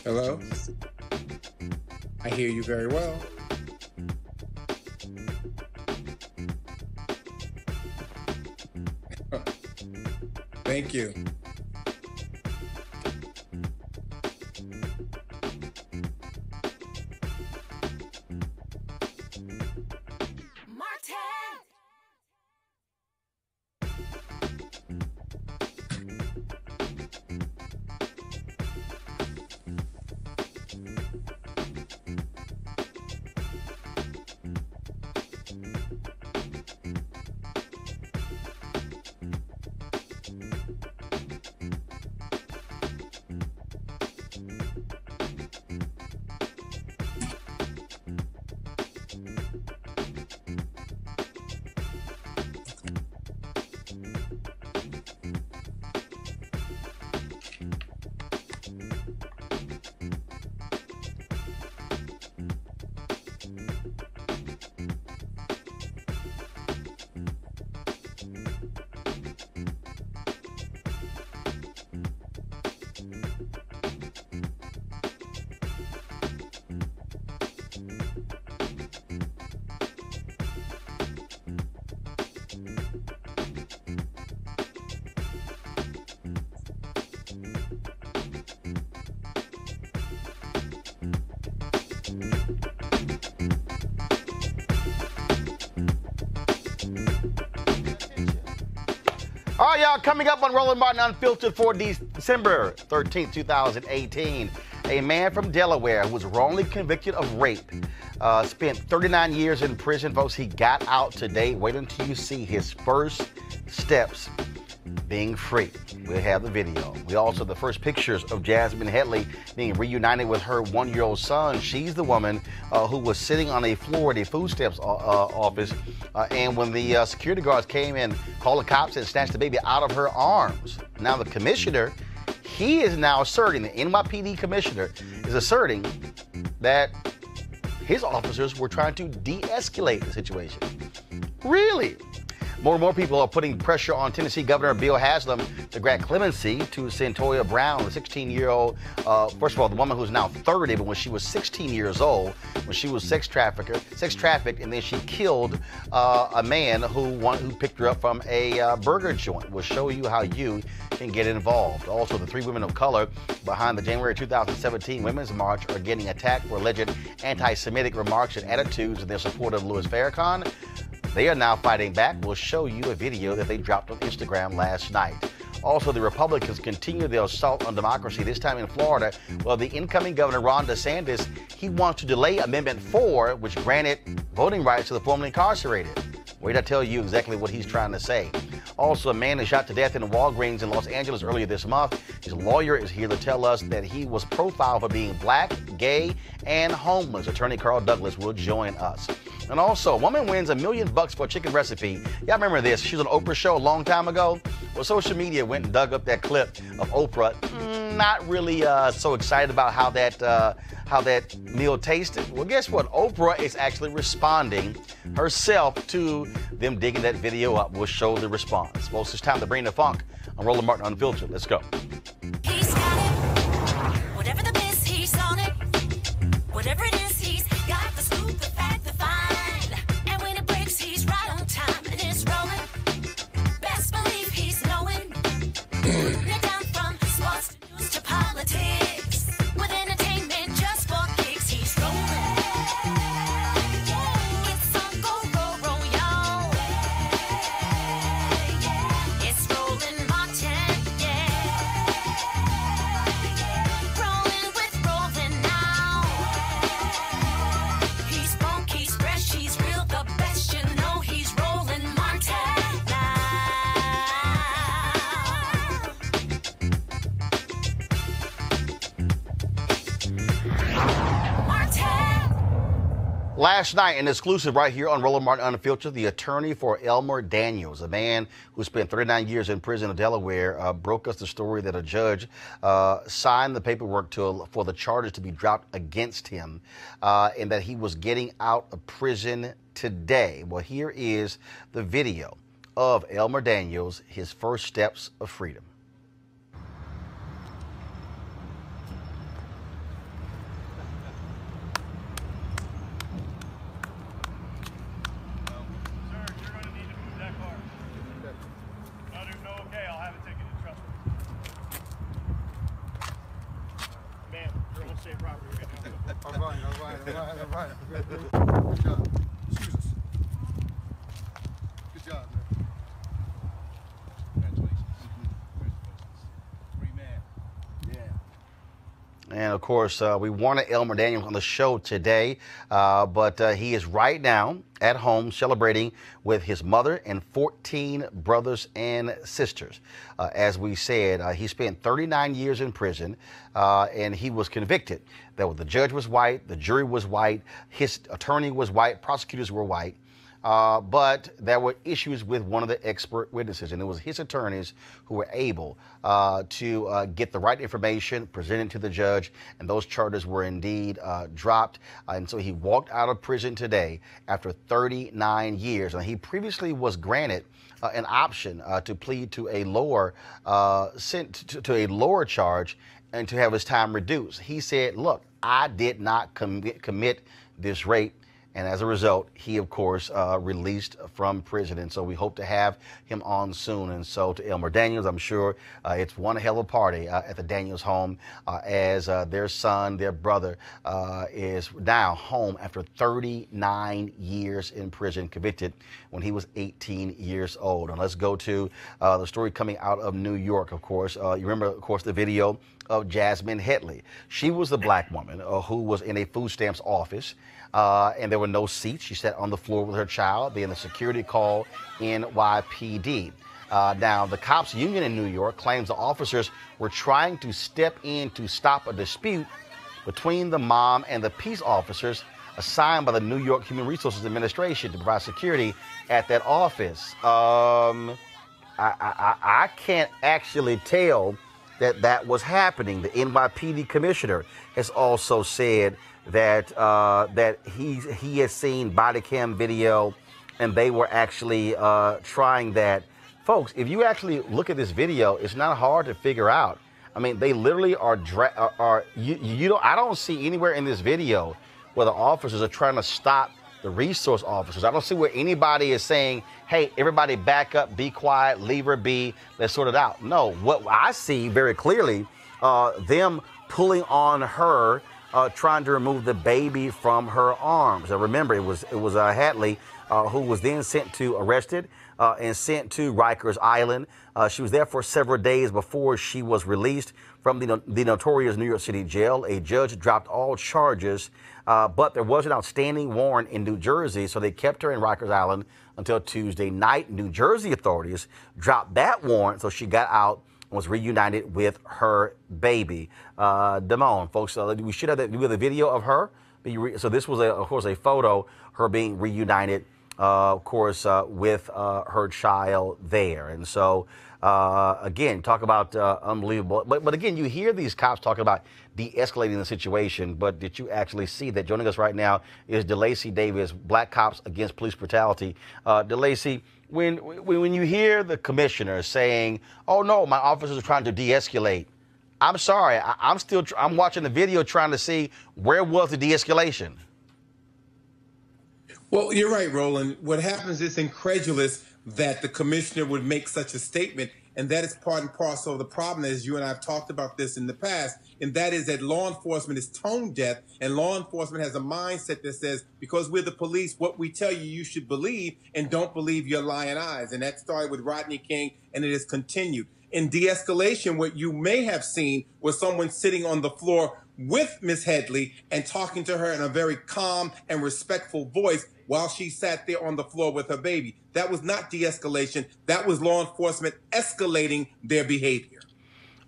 Hello? I hear you very well. Thank you. All right, y'all, coming up on Roland Martin Unfiltered for December 13th, 2018, a man from Delaware who was wrongly convicted of rape spent 39 years in prison. Folks, he got out today. Wait until you see his first steps being free. We'll have the video. We also the first pictures of Jasmine Headley being reunited with her one-year-old son. She's the woman who was sitting on a floor at a food stamps office, and when the security guards came in, called the cops and snatched the baby out of her arms. Now the commissioner, he is now asserting, the NYPD commissioner is asserting that his officers were trying to de-escalate the situation. Really? More and more people are putting pressure on Tennessee Governor Bill Haslam to grant clemency to Centoya Brown, the 16-year-old, first of all, the woman who's now 30, but when she was 16 years old, when she was sex trafficked, and then she killed a man who picked her up from a burger joint. We'll show you how you can get involved. Also, the three women of color behind the January 2017 Women's March are getting attacked for alleged anti-Semitic remarks and attitudes in their support of Louis Farrakhan. They are now fighting back. We'll show you a video that they dropped on Instagram last night. Also, the Republicans continue their assault on democracy, this time in Florida. Well, the incoming governor, Ron DeSantis, he wants to delay Amendment 4, which granted voting rights to the formerly incarcerated. Wait till I tell you exactly what he's trying to say. Also, a man is shot to death in Walgreens in Los Angeles earlier this month. His lawyer is here to tell us that he was profiled for being black, gay, and homeless. Attorney Carl Douglas will join us. And also, a woman wins $1 million for a chicken recipe. Y'all remember this? She was on Oprah's show a long time ago. Well, social media went and dug up that clip of Oprah. Not really so excited about how that meal tasted. Well, guess what? Oprah is actually responding herself to them digging that video up. We'll show the response. Well, it's time to bring the funk on Roland Martin Unfiltered. Let's go. He's got it. Whatever the miss, he's on it. Whatever it is, he's got the scoop, the fact, the find. And when it breaks, he's right on time and it's rolling. Best believe he's knowing. They're down from sports to news to politics. With entertainment just for kicks, he's rolling. It's on go, y'all. It's Roland Martin, yeah. Rolling with Roland now. He's funk, he's fresh, he's real, the best, you know he's Roland Martin now. Last night, an exclusive right here on Roland Martin Unfiltered, the attorney for Elmer Daniels, a man who spent 39 years in prison in Delaware, broke us the story that a judge signed the paperwork for the charges to be dropped against him, and that he was getting out of prison today. Well, here is the video of Elmer Daniels, his first steps of freedom. haven't taken it, trust me. Ma'am, you're on safe property right now. All right. Good job. Excuse us. Good job, man. Congratulations. Free man. Yeah. And of course, we wanted Elmer Daniels on the show today, but he is right now at home celebrating with his mother and 14 brothers and sisters. As we said, he spent 39 years in prison, and he was convicted. The judge was white, the jury was white, his attorney was white, prosecutors were white. But there were issues with one of the expert witnesses, and it was his attorneys who were able to get the right information presented to the judge, and those charges were indeed dropped. And so he walked out of prison today after 39 years. And he previously was granted an option to plead to a lower to a lower charge and to have his time reduced. He said, "Look, I did not commit this rape." And as a result, he, of course, released from prison. And so we hope to have him on soon. And so to Elmer Daniels, I'm sure it's one hell of a party at the Daniels home as their son, their brother, is now home after 39 years in prison, convicted when he was 18 years old. And let's go to the story coming out of New York, of course. You remember, of course, the video of Jasmine Headley. She was the black woman who was in a food stamps office. And there were no seats. She sat on the floor with her child. Then the security called NYPD. Now, the cops union in New York claims the officers were trying to step in to stop a dispute between the mom and the peace officers assigned by the New York Human Resources Administration to provide security at that office. I can't actually tell that was happening. The NYPD commissioner has also said that he has seen body cam video, and they were actually trying that. Folks, if you actually look at this video, it's not hard to figure out. I mean, they literally are I don't see anywhere in this video where the officers are trying to stop the resource officers. I don't see where anybody is saying, "Hey, everybody back up, be quiet, leave her be, let's sort it out." No, what I see very clearly, them pulling on her, trying to remove the baby from her arms. Now, remember, it was Hadley who was then arrested and sent to Rikers Island. She was there for several days before she was released from the notorious New York City jail. A judge dropped all charges, but there was an outstanding warrant in New Jersey, so they kept her in Rikers Island until Tuesday night. New Jersey authorities dropped that warrant, so she got out and was reunited with her baby. Damone, folks, we should have the video of her. So this was, of course, a photo, her being reunited, of course, with her child there. And so, again, talk about unbelievable. But again, you hear these cops talking about de-escalating the situation, but did you actually see that? Joining us right now is DeLacy Davis, Black Cops Against Police Brutality. DeLacy, when you hear the commissioner saying, "Oh no, my officers are trying to de-escalate," I'm sorry, I'm watching the video trying to see where was the de-escalation. Well, you're right, Roland. What happens is incredulous that the commissioner would make such a statement, and that is part and parcel of the problem, as you and I have talked about this in the past, and that is that law enforcement is tone deaf, and law enforcement has a mindset that says, because we're the police, what we tell you, you should believe, and don't believe your lying eyes. And that started with Rodney King, and it has continued. In de-escalation, what you may have seen was someone sitting on the floor with Miss Headley and talking to her in a very calm and respectful voice while she sat there on the floor with her baby. That was not de-escalation. That was law enforcement escalating their behavior.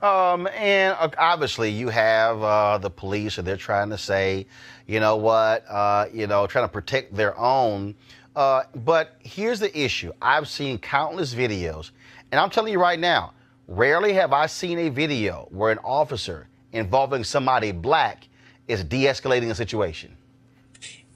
And obviously you have the police, and they're trying to say, you know what, trying to protect their own. But here's the issue. I've seen countless videos, and I'm telling you right now, rarely have I seen a video where an officer involving somebody black is de-escalating a situation.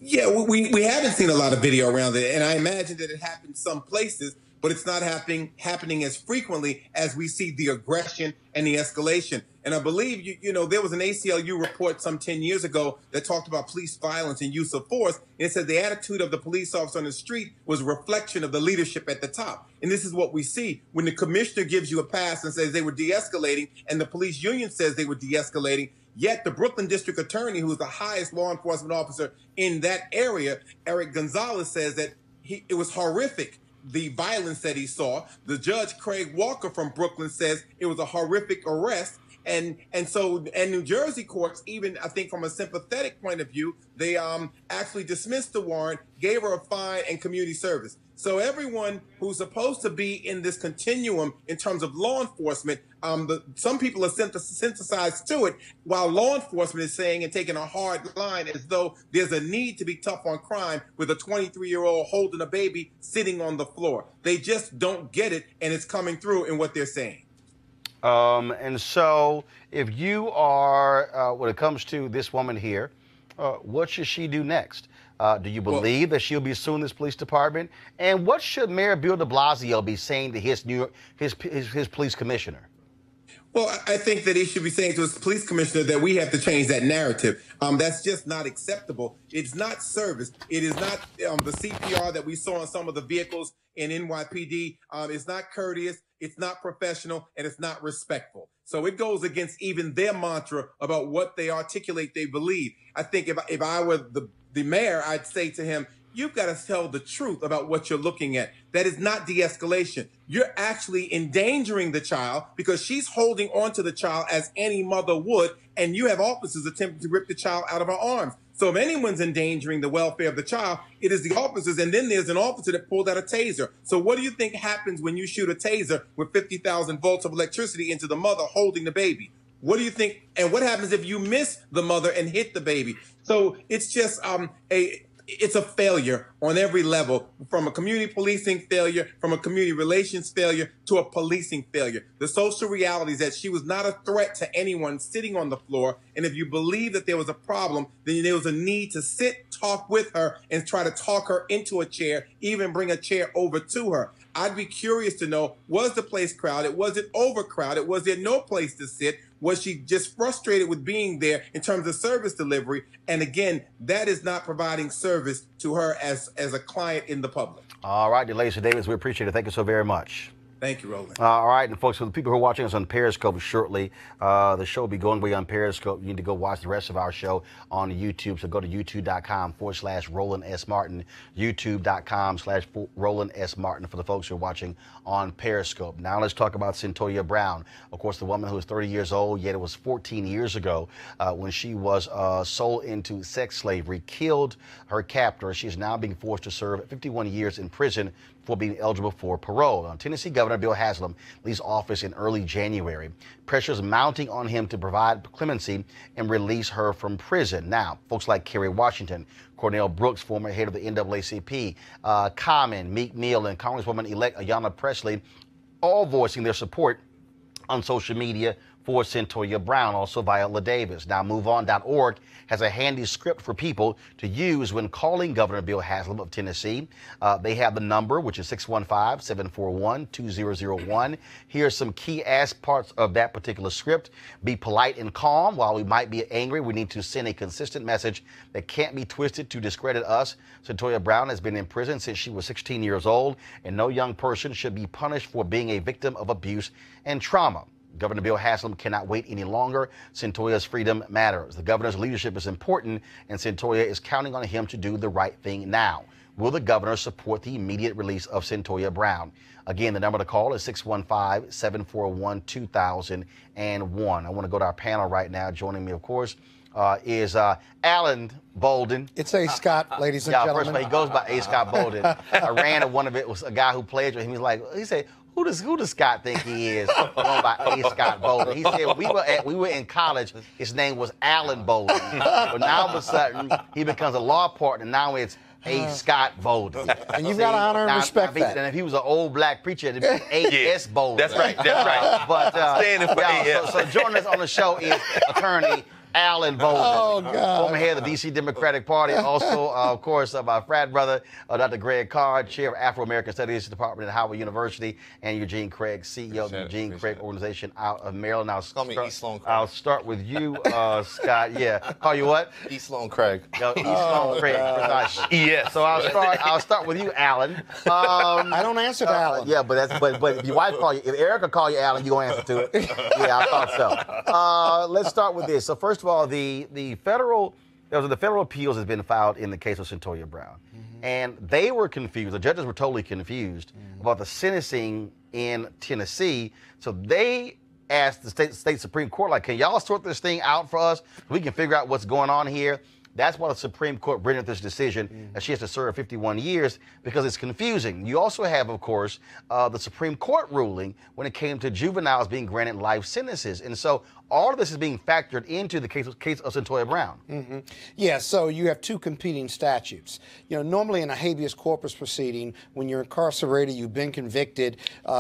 Yeah, we haven't seen a lot of video around it, and I imagine that it happens some places, but it's not happening as frequently as we see the aggression and the escalation. And I believe, you know, there was an ACLU report some 10 years ago that talked about police violence and use of force. And it said the attitude of the police officer on the street was a reflection of the leadership at the top. And this is what we see when the commissioner gives you a pass and says they were de-escalating, and the police union says they were de-escalating. Yet the Brooklyn district attorney, who is the highest law enforcement officer in that area, Eric Gonzalez, says that it was horrific, the violence that he saw. The judge, Craig Walker from Brooklyn, says it was a horrific arrest. And New Jersey courts, even I think from a sympathetic point of view, they actually dismissed the warrant, gave her a fine and community service. So everyone who's supposed to be in this continuum in terms of law enforcement, some people are synthesized to it, while law enforcement is saying and taking a hard line as though there's a need to be tough on crime with a 23-year-old holding a baby sitting on the floor. They just don't get it, and it's coming through in what they're saying. And so if you are, when it comes to this woman here, what should she do next? Do you believe that she'll be suing this police department? And what should Mayor Bill de Blasio be saying to his police commissioner? Well, I think that he should be saying to his police commissioner that we have to change that narrative. That's just not acceptable. It's not service. It is not the CPR that we saw in some of the vehicles in NYPD. It's not courteous. It's not professional, and it's not respectful. So it goes against even their mantra about what they articulate they believe. I think if I were the mayor, I'd say to him, you've got to tell the truth about what you're looking at. That is not de-escalation. You're actually endangering the child because she's holding on to the child as any mother would, and you have officers attempting to rip the child out of her arms. So if anyone's endangering the welfare of the child, it is the officers. And then there's an officer that pulled out a taser. So what do you think happens when you shoot a taser with 50,000 volts of electricity into the mother holding the baby? What do you think? And what happens if you miss the mother and hit the baby? So it's just it's a failure on every level, from a community policing failure, from a community relations failure to a policing failure. The social reality is that she was not a threat to anyone sitting on the floor. And if you believe that there was a problem, then there was a need to sit, talk with her, and try to talk her into a chair, even bring a chair over to her. I'd be curious to know, was the place crowded? Was it overcrowded? Was there no place to sit? Was she just frustrated with being there in terms of service delivery? And again, that is not providing service to her as a client in the public. All right, ladies and Davis, we appreciate it. Thank you so very much. Thank you, Roland. All right, and folks, for the people who are watching us on Periscope shortly, the show will be going away on Periscope. You need to go watch the rest of our show on YouTube. So go to youtube.com/Roland S. Martin, youtube.com/Roland S. Martin for the folks who are watching on Periscope. Now let's talk about Centoya Brown. Of course, the woman who is 30 years old, yet it was 14 years ago when she was sold into sex slavery, killed her captor. She is now being forced to serve 51 years in prison for being eligible for parole. Tennessee Governor Bill Haslam leaves office in early January. Pressure is mounting on him to provide clemency and release her from prison. Now, folks like Kerry Washington, Cornell Brooks, former head of the NAACP, Common, Meek Mill, and Congresswoman-elect Ayanna Pressley, all voicing their support on social media for Centoya Brown, also Viola Davis. Now, MoveOn.org has a handy script for people to use when calling Governor Bill Haslam of Tennessee. They have the number, which is 615-741-2001. Here's some key parts of that particular script. Be polite and calm. While we might be angry, we need to send a consistent message that can't be twisted to discredit us. Centoya Brown has been in prison since she was 16 years old, and no young person should be punished for being a victim of abuse and trauma. Governor Bill Haslam cannot wait any longer. Centoya's freedom matters. The governor's leadership is important, and Centoya is counting on him to do the right thing now. Will the governor support the immediate release of Centoya Brown? Again, the number to call is 615-741-2001. I want to go to our panel right now. Joining me, of course, is Alan Bolden. It's A. Scott, ladies and gentlemen. First of all, he goes by A. Scott Bolden. I ran at one of it was a guy who played with him. He said, who does Scott think he is? Going by A. Scott Bolden. He said we were in college. His name was Alan Bolden, but now all of a sudden he becomes a law partner. Now it's A. Scott Bolden. And you've got to honor and respect that. And if he was an old black preacher, it'd be A.S. Bolden. That's right. That's right. But standing for A.S. So joining us on the show is attorney Alan Bolden, Oh, God. former head of the D.C. Democratic Party. Also, of course, my frat brother, Dr. Greg Carr, chair of Afro-American Studies Department at Howard University, and Eugene Craig, CEO of the Eugene Craig Organization out of Maryland. Call me East Sloan Craig. I'll start with you, Scott. Yeah. Call you what? East Sloan Craig. East Sloan Craig. Yes. So I'll start with you, Alan. I don't answer to Alan. Yeah, but if your wife call you, if Erica call you Alan, you gonna answer to it. Yeah, I thought so. Let's start with this. So first of all, the federal appeals has been filed in the case of Centoya Brown, and they were confused. The judges were totally confused about the sentencing in Tennessee. So they asked the state Supreme Court, like, can y'all sort this thing out for us? We can figure out what's going on here. That's why the Supreme Court rendered this decision that she has to serve 51 years because it's confusing. You also have, of course, the Supreme Court ruling when it came to juveniles being granted life sentences. And so all of this is being factored into the case of Centoya Brown. Yeah, so you have two competing statutes. You know, normally in a habeas corpus proceeding, when you're incarcerated, you've been convicted,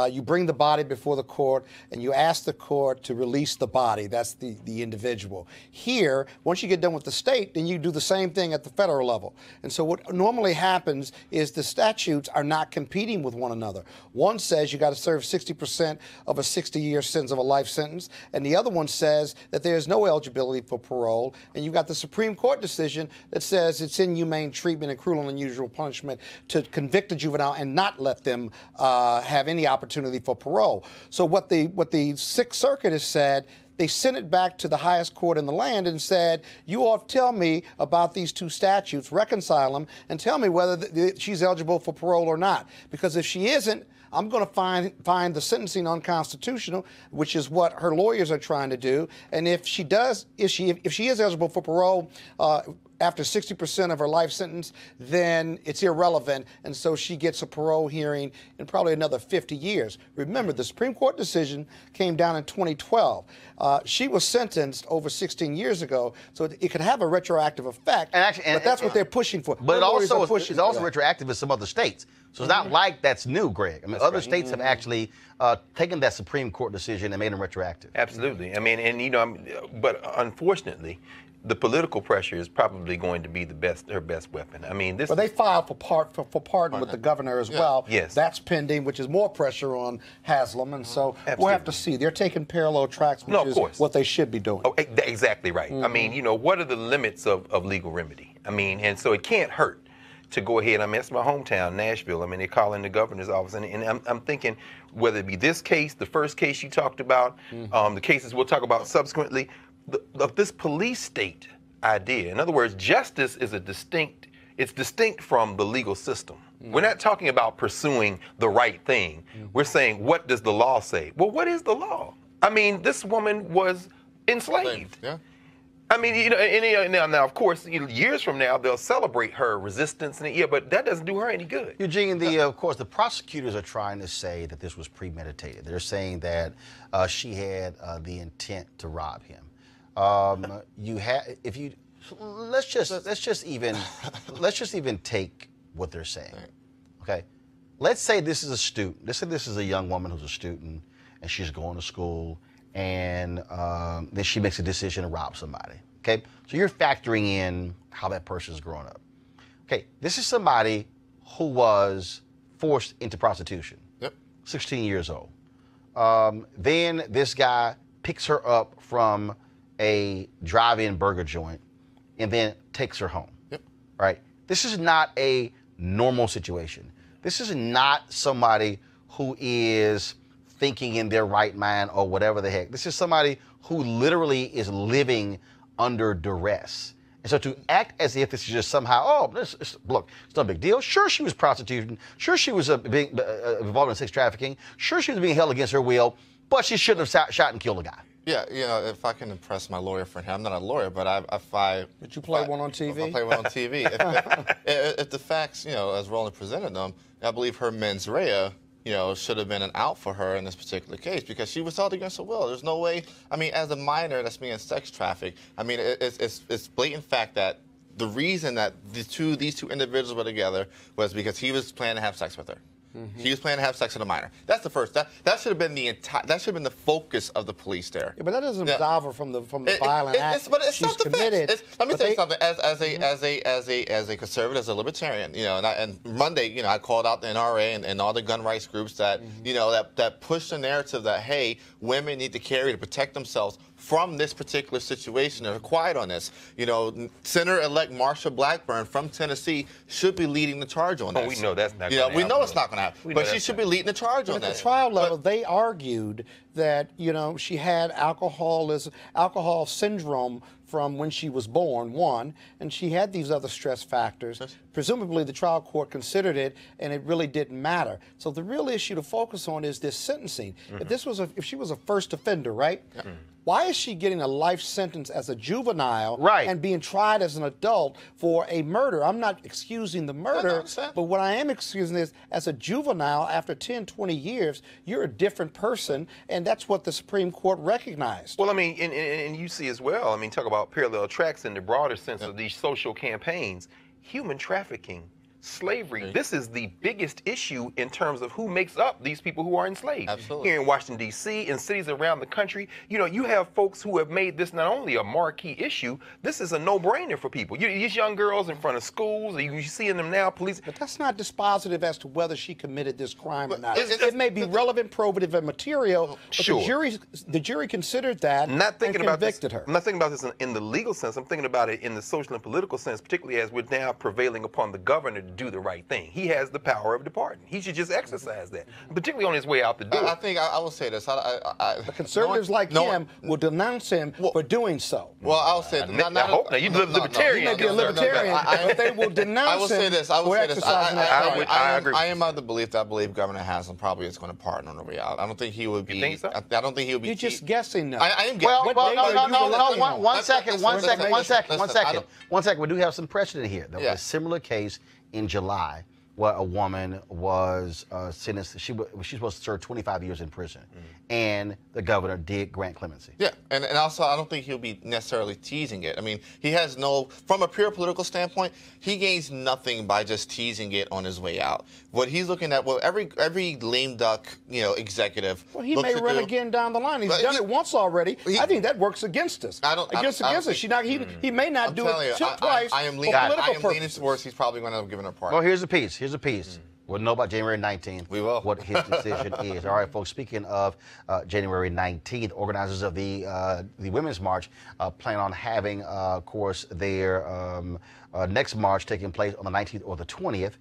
you bring the body before the court and you ask the court to release the body. That's the individual. Here, once you get done with the state, then you do the same thing at the federal level. And so what normally happens is the statutes are not competing with one another. One says you got to serve 60% of a 60-year sentence of a life sentence, and the other one says that there's no eligibility for parole, and you've got the Supreme Court decision that says it's inhumane treatment and cruel and unusual punishment to convict a juvenile and not let them have any opportunity for parole. So what the Sixth Circuit has said, they sent it back to the highest court in the land and said, you ought to tell me about these two statutes, reconcile them, and tell me whether she's eligible for parole or not. Because if she isn't, I'm going to find the sentencing unconstitutional, which is what her lawyers are trying to do. And if she is eligible for parole after 60% of her life sentence, then it's irrelevant, and so she gets a parole hearing in probably another 50 years. Remember, the Supreme Court decision came down in 2012. She was sentenced over 16 years ago, so it could have a retroactive effect, but that's what they're pushing for. But it's also retroactive in some other states. So it's not like that's new, Greg. I mean, other states have actually taken that Supreme Court decision and made them retroactive. Absolutely. I mean, and you know, but unfortunately, the political pressure is probably going to be her best weapon. I mean, this. Well, they filed for pardon with the governor as well. Yes. That's pending, which is more pressure on Haslam, and so we'll have to see. They're taking parallel tracks, which is what they should be doing. Oh, exactly right. I mean, you know, what are the limits of legal remedy? I mean, and so it can't hurt to go ahead. I mean, it's my hometown, Nashville. I mean, they're calling the governor's office, and I'm thinking whether it be this case, the first case you talked about, the cases we'll talk about subsequently, of this police state idea. In other words, justice is distinct from the legal system. We're not talking about pursuing the right thing. We're saying, what does the law say? Well, what is the law? I mean, this woman was enslaved. Yeah. I mean, you know, now of course, years from now they'll celebrate her resistance, but that doesn't do her any good. Eugene, of course, the prosecutors are trying to say that this was premeditated. They're saying that she had the intent to rob him. Let's just even take what they're saying. Okay, let's say this is a student. Let's say this is a young woman who's a student and she's going to school, and then she makes a decision to rob somebody. Okay, so you're factoring in how that person's growing up. Okay, this is somebody who was forced into prostitution. Yep. 16 years old. Then this guy picks her up from a drive-in burger joint and then takes her home. Yep. Right? This is not a normal situation. This is not somebody who is thinking in their right mind or whatever the heck. This is somebody who literally is living under duress. And so to act as if this is just somehow, look, it's no big deal. Sure, she was prostituting. Sure, she was involved in sex trafficking. Sure, she was being held against her will, but she shouldn't have shot and killed a guy. Yeah, you know, if I can impress my lawyer friend here, I'm not a lawyer, but if I... Did you play one on TV? If I play one on TV. if the facts, you know, as Roland presented them, I believe her mens rea, you know, should have been an out for her in this particular case because she was held against her will. There's no way, I mean, as a minor that's being sex trafficked, I mean, it's blatant fact that the reason that these two individuals were together was because he was planning to have sex with her. He was planning to have sex with a minor. That's the first. That should have been the entire. That should have been the focus of the police there. Yeah, but that doesn't absolve her from the violent act But it's she's committed. Let me tell you something. As a conservative, as a libertarian, and Monday, I called out the NRA and all the gun rights groups that that push the narrative that hey, women need to carry to protect themselves from this particular situation. They're quiet on this. Senator-elect Marsha Blackburn from Tennessee should be leading the charge on this. Oh, we know that's not going to happen. We know it's not going to happen. But she should be leading the charge on At that. the trial level, they argued that she had alcohol syndrome from when she was born, one, and she had these other stress factors. Presumably, the trial court considered it, and it really didn't matter. So the real issue to focus on is this sentencing. If she was a first offender, right? Why is she getting a life sentence as a juvenile and being tried as an adult for a murder? I'm not excusing the murder, but what I am excusing is as a juvenile, after 10, 20 years, you're a different person, and that's what the Supreme Court recognized. Well, I mean, and you see as well, talk about parallel tracks in the broader sense of these social campaigns, human trafficking, slavery. This is the biggest issue in terms of who makes up these people who are enslaved. Absolutely. Here in Washington, D.C., in cities around the country, you have folks who have made this not only a marquee issue, this is a no-brainer for people. These young girls in front of schools, you seeing them now, police. But that's not dispositive as to whether she committed this crime or not. It may be relevant, probative, and material, but the jury considered that and convicted her. I'm not thinking about this in the legal sense. I'm thinking about it in the social and political sense, particularly as we're now prevailing upon the governor to do the right thing. He has the power of departing. He should just exercise that, particularly on his way out the door. I think I will say this. The conservatives him will denounce him for doing so. Well, I'll say you're libertarian. You may be a libertarian, but they will denounce him for exercising that power. I agree. I am of the belief that I believe Governor Haslam probably is going to pardon on the way out. I don't think he would be. You think so? I don't think he would be. You're just guessing now. I am guessing. No. One second. We do have some precedent here. There was a similar case in July where a woman was sentenced. She was supposed to serve 25 years in prison, and the governor did grant clemency. Yeah, and also I don't think he'll be necessarily teasing it. He has from a pure political standpoint, he gains nothing by just teasing it on his way out. What he's looking at, every lame duck, executive. Well, he may run again down the line. He's done it once already. I think that works against us. Against us. He may not do it twice. I am leaning towards he's probably going to give it a pardon. Well, here's a piece. We'll know about January 19th. We will. What his decision is. All right, folks. Speaking of January 19th, organizers of the Women's March plan on having, of course, their next march taking place on the 19th or the 20th.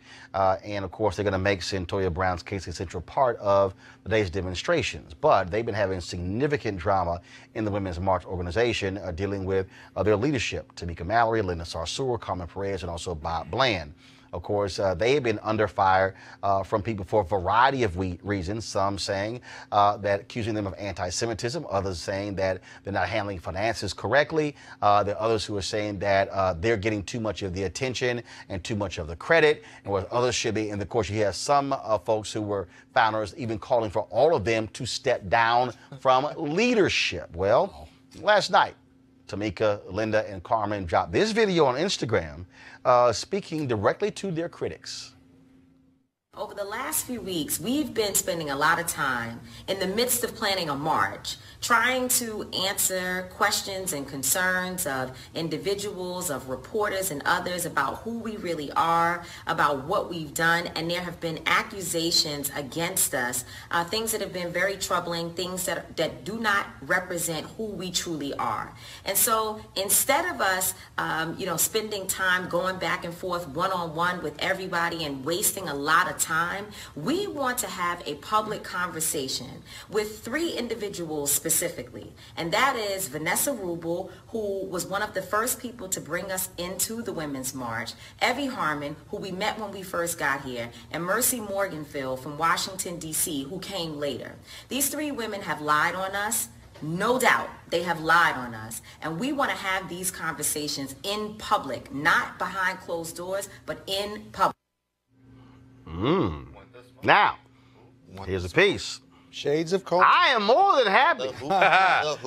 And, of course, they're going to make Centoya Brown's case a central part of the day's demonstrations. But they've been having significant drama in the Women's March organization dealing with their leadership. Tamika Mallory, Linda Sarsour, Carmen Perez, and also Bob Bland. Of course, they have been under fire from people for a variety of reasons, some saying that accusing them of anti-Semitism, others saying that they're not handling finances correctly. There are others who are saying that they're getting too much of the attention and too much of the credit, and where others should be. And of course, you have some folks who were founders even calling for all of them to step down from leadership. Well, last night, Tamika, Linda, and Carmen dropped this video on Instagram speaking directly to their critics. Over the last few weeks, we've been spending a lot of time in the midst of planning a march, trying to answer questions and concerns of individuals, of reporters and others about who we really are, about what we've done. And there have been accusations against us, things that have been very troubling, things that do not represent who we truly are. And so instead of us, spending time going back and forth one-on-one with everybody and wasting a lot of time, we want to have a public conversation with three individuals specifically, and that is Vanessa Rubel, who was one of the first people to bring us into the Women's March, Evie Harmon, who we met when we first got here, and Mercy Morganfield from Washington, D.C., who came later. These three women have lied on us. No doubt they have lied on us, and we want to have these conversations in public, not behind closed doors, but in public. Now, here's a piece. Shades of culture. I am more than happy.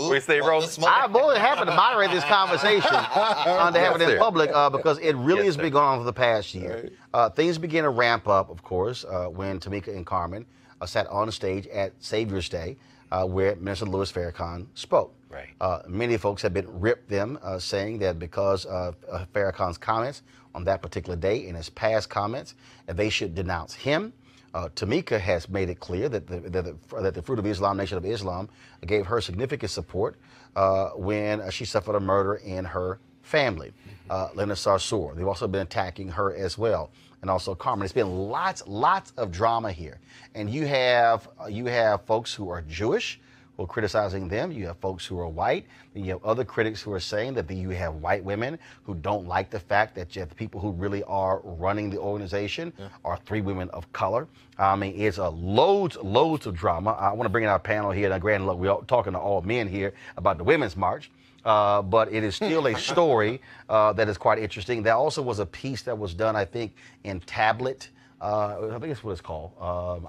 We say, Roland. I'm more than happy to moderate this conversation on to have it in public because it really has been going on for the past year. Things began to ramp up, of course, when Tamika and Carmen sat on stage at Savior's Day, where Minister Louis Farrakhan spoke. Right. Many folks have been ripped them, saying that because of Farrakhan's comments on that particular day and his past comments, that they should denounce him. Tamika has made it clear that the Fruit of Islam Nation of Islam gave her significant support when she suffered a murder in her family, Lena Sarsour. They've also been attacking her as well, and also Carmen. It's been lots of drama here, and you have folks who are Jewish who are criticizing them. You have folks who are white, and you have other critics who are saying that you have white women who don't like the fact that the people who really are running the organization are 3 women of color. I mean, it's loads of drama. I want to bring in our panel here. Now, granted, look, we're talking to all men here about the Women's March, but it is still a story that is quite interesting. There also was a piece that was done, I think, in Tablet. I think that's what it's called.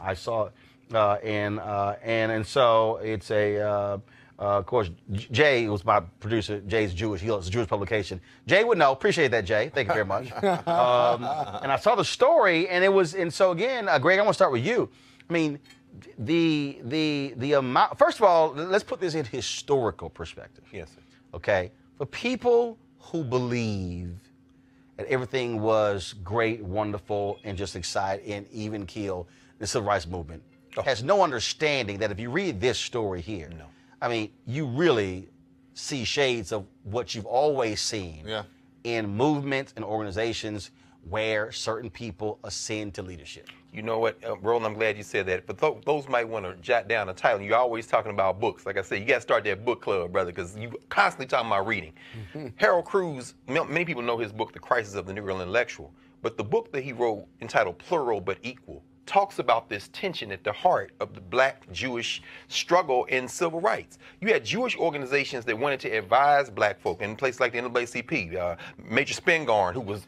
I saw it. And so it's of course, Jay was my producer. Jay's Jewish. It's a Jewish publication. Jay would know. Appreciate that, Jay. Thank you very much. And I saw the story, and so again, Greg, I want to start with you. I mean, the amount. First of all, let's put this in historical perspective. Yes, sir. Okay, for people who believe that everything was great, wonderful, and just exciting and even keel, the civil rights movement has no understanding that if you read this story here, I mean, you really see shades of what you've always seen in movements and organizations where certain people ascend to leadership. You know what, Roland, I'm glad you said that. But those might want to jot down a title. You're always talking about books. Like I said, you got to start that book club, brother, because you constantly talking about reading. Harold Cruz, many people know his book, The Crisis of the Negro Intellectual. But the book that he wrote, entitled Plural But Equal, talks about this tension at the heart of the black Jewish struggle in civil rights. You had Jewish organizations that wanted to advise black folk in places like the NAACP, Major Spingarn, who was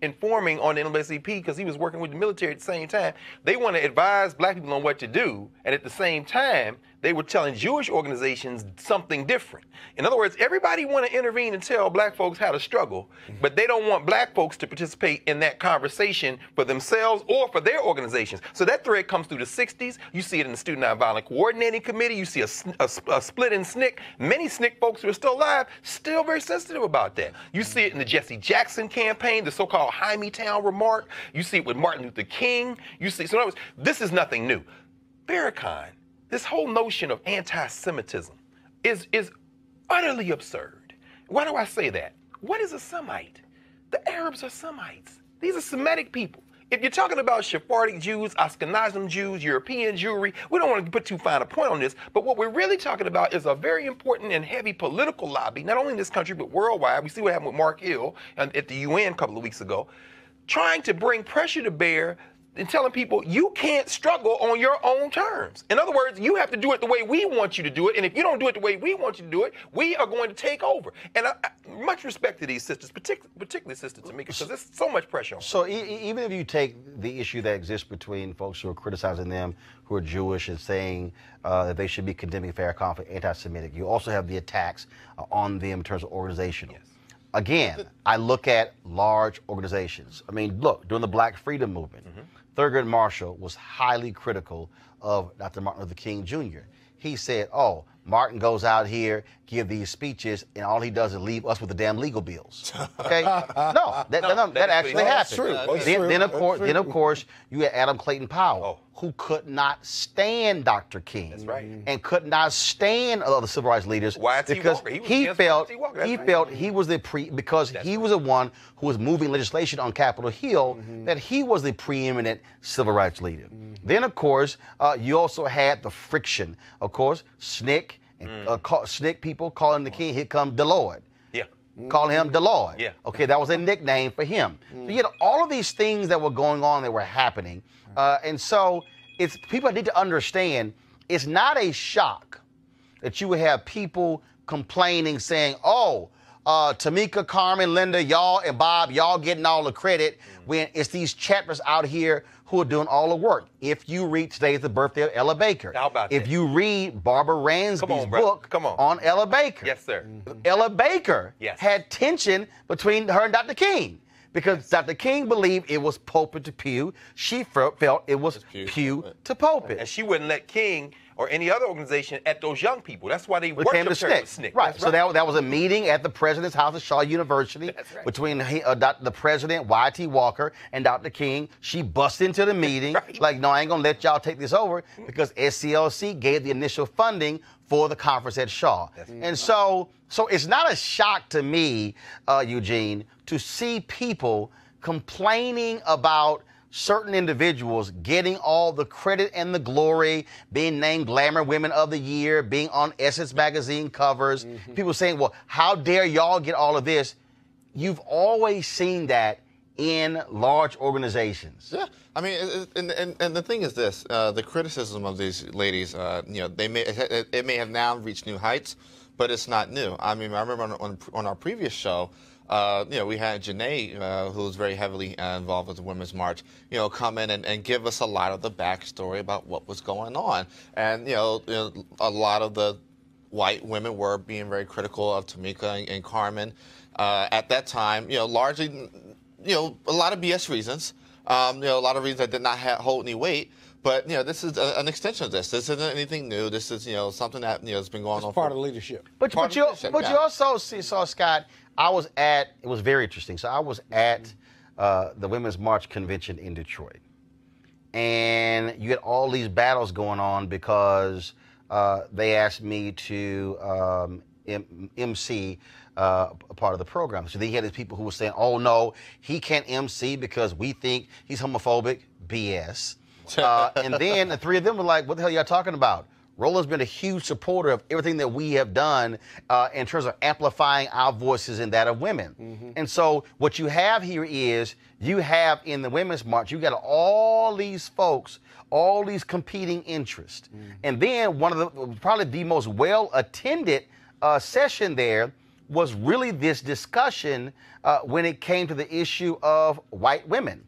informing on the NAACP because he was working with the military at the same time. They want to advise black people on what to do, and at the same time, they were telling Jewish organizations something different. In other words, everybody want to intervene and tell black folks how to struggle, but they don't want black folks to participate in that conversation for themselves or for their organizations. So that thread comes through the 60s. You see it in the Student Nonviolent Coordinating Committee. You see a split in SNCC. Many SNCC folks who are still alive, still very sensitive about that. You see it in the Jesse Jackson campaign, the so-called Hymietown remark. You see it with Martin Luther King. You see, so in other words, this is nothing new. Farrakhan, this whole notion of anti-Semitism is utterly absurd. Why do I say that? What is a Semite? The Arabs are Semites. These are Semitic people. If you're talking about Sephardic Jews, Ashkenazim Jews, European Jewry, we don't want to put too fine a point on this, but what we're really talking about is a very important and heavy political lobby, not only in this country, but worldwide. We see what happened with Mark Hill at the UN a couple of weeks ago, trying to bring pressure to bear and telling people you can't struggle on your own terms. In other words, you have to do it the way we want you to do it, and if you don't do it the way we want you to do it, we are going to take over. And much respect to these sisters, particularly Sister Tamika, because there's so much pressure on them. So even if you take the issue that exists between folks who are criticizing them, who are Jewish, and saying that they should be condemning Farrakhan for anti-Semitic, you also have the attacks on them in terms of organizational. Yes. Again, I look at large organizations. I mean, look, during the Black Freedom Movement, Thurgood Marshall was highly critical of Dr. Martin Luther King Jr. He said, oh, Martin goes out here, give these speeches, and all he does is leave us with the damn legal bills. Okay? No, that actually happened. True. Then of course, you had Adam Clayton Powell, who could not stand Dr. King. That's right. And could not stand other civil rights leaders because he felt he was the one who was moving legislation on Capitol Hill, that he was the preeminent civil rights leader. Then, of course, you also had the friction. Of course, SNCC and SNCC people calling the king, here come DeLord. Yeah. Calling him DeLord. Yeah. Okay, that was a nickname for him. So you had all of these things that were going on that were happening. And so people need to understand it's not a shock that you would have people complaining, saying, oh, Tamika, Carmen, Linda, y'all, and Bob, y'all getting all the credit when it's these chappers out here who are doing all the work. If you read, today is the birthday of Ella Baker. How about if that? you read Barbara Ransby's book on Ella Baker. Yes, sir. Ella Baker Yes. had tension between her and Dr. King. Because Dr. King believed it was pulpit to pew. She felt it was pew to pulpit. And she wouldn't let King or any other organization at those young people. That's why they Became the worshiped her with SNCC. SNCC. Right. So that was a meeting at the president's house at Shaw University between the president, Y.T. Walker, and Dr. King. She busted into the meeting like, no, I ain't going to let y'all take this over because SCLC gave the initial funding for the conference at Shaw. And so it's not a shock to me, Eugene, to see people complaining about certain individuals getting all the credit and the glory, being named Glamour Women of the Year, being on Essence magazine covers. People saying, well, how dare y'all get all of this? You've always seen that in large organizations. Yeah, I mean, and the thing is this: the criticism of these ladies, it may have now reached new heights, but it's not new. I mean, I remember on our previous show, we had Janae, who was very heavily involved with the Women's March, come in and give us a lot of the backstory about what was going on, and a lot of the white women were being very critical of Tamika and Carmen at that time. Largely. A lot of BS reasons, a lot of reasons that did not hold any weight. But, this is an extension of this. This isn't anything new. This is, something that, has been going on. It's part of leadership. But you also saw, Scott, it was very interesting. So I was at the Women's March Convention in Detroit. And you had all these battles going on because they asked me to MC a part of the program. So then you had these people who were saying, oh, no, he can't MC because we think he's homophobic. BS. And then the three of them were like, what the hell y'all talking about? Roland's been a huge supporter of everything that we have done in terms of amplifying our voices and that of women. And so what you have here is you have in the Women's March, you got all these folks, all these competing interests. And then one of the, probably the most well-attended session there was really this discussion when it came to the issue of white women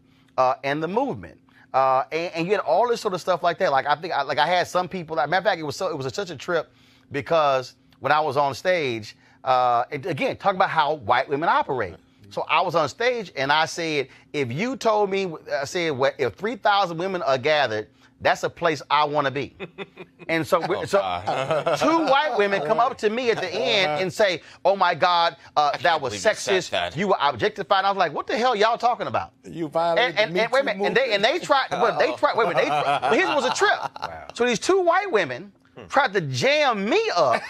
and the movement. And you had all this sort of stuff like that. Like I had some people. Matter of fact, it was such a trip because when I was on stage, again, talk about how white women operate. So I was on stage and I said, if you told me, if 3,000 women are gathered, that's a place I want to be. And so, two white women come up to me at the end and say, oh my God, that was sexist. You were objectified. I was like, what the hell y'all talking about? You violated the Me Too movement. And they tried, but his was a trip. Wow. So these two white women tried to jam me up.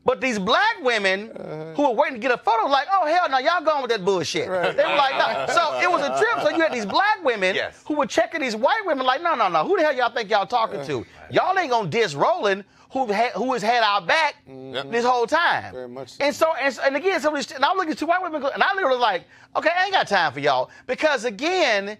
But these black women who were waiting to get a photo, like, oh, hell no, y'all going with that bullshit. Right. They were like, no. So it was a trip. So you had these black women who were checking these white women like, no. Who the hell y'all think y'all talking to? Y'all ain't going to diss Roland, who has had our back this whole time. Very much so. And again, and I'm looking at two white women, and I literally was like, okay, I ain't got time for y'all. Because again,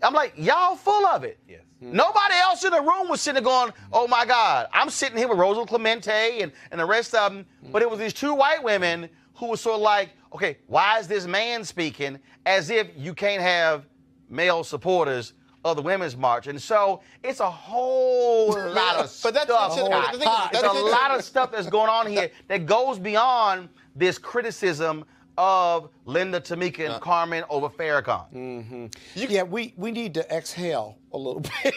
I'm like, y'all full of it. Yes. Nobody else in the room was sitting there going, oh, my God. I'm sitting here with Rosa Clemente and the rest of them. But it was these two white women who were sort of like, okay, why is this man speaking as if you can't have male supporters of the Women's March? And so it's a whole lot of stuff. There's a lot of stuff that's going on here that goes beyond this criticism of Linda, Tamika, and Carmen over Farrakhan. Yeah, we need to exhale a little bit.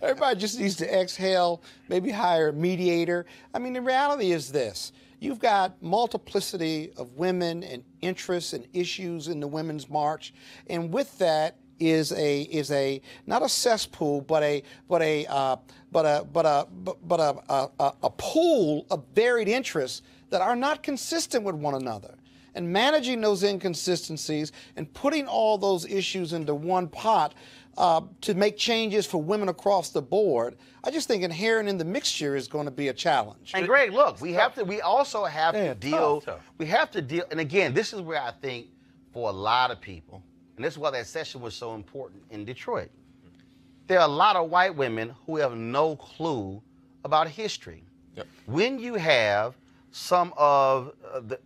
Everybody just needs to exhale, maybe hire a mediator. I mean, the reality is this. You've got multiplicity of women and interests and issues in the Women's March, and with that is a not a cesspool, but a pool of varied interests that are not consistent with one another. And managing those inconsistencies and putting all those issues into one pot to make changes for women across the board, I just think inherent in the mixture is going to be a challenge. And Greg, look, we also have to deal, and again, this is where I think for a lot of people, and this is why that session was so important in Detroit, there are a lot of white women who have no clue about history. When you have some of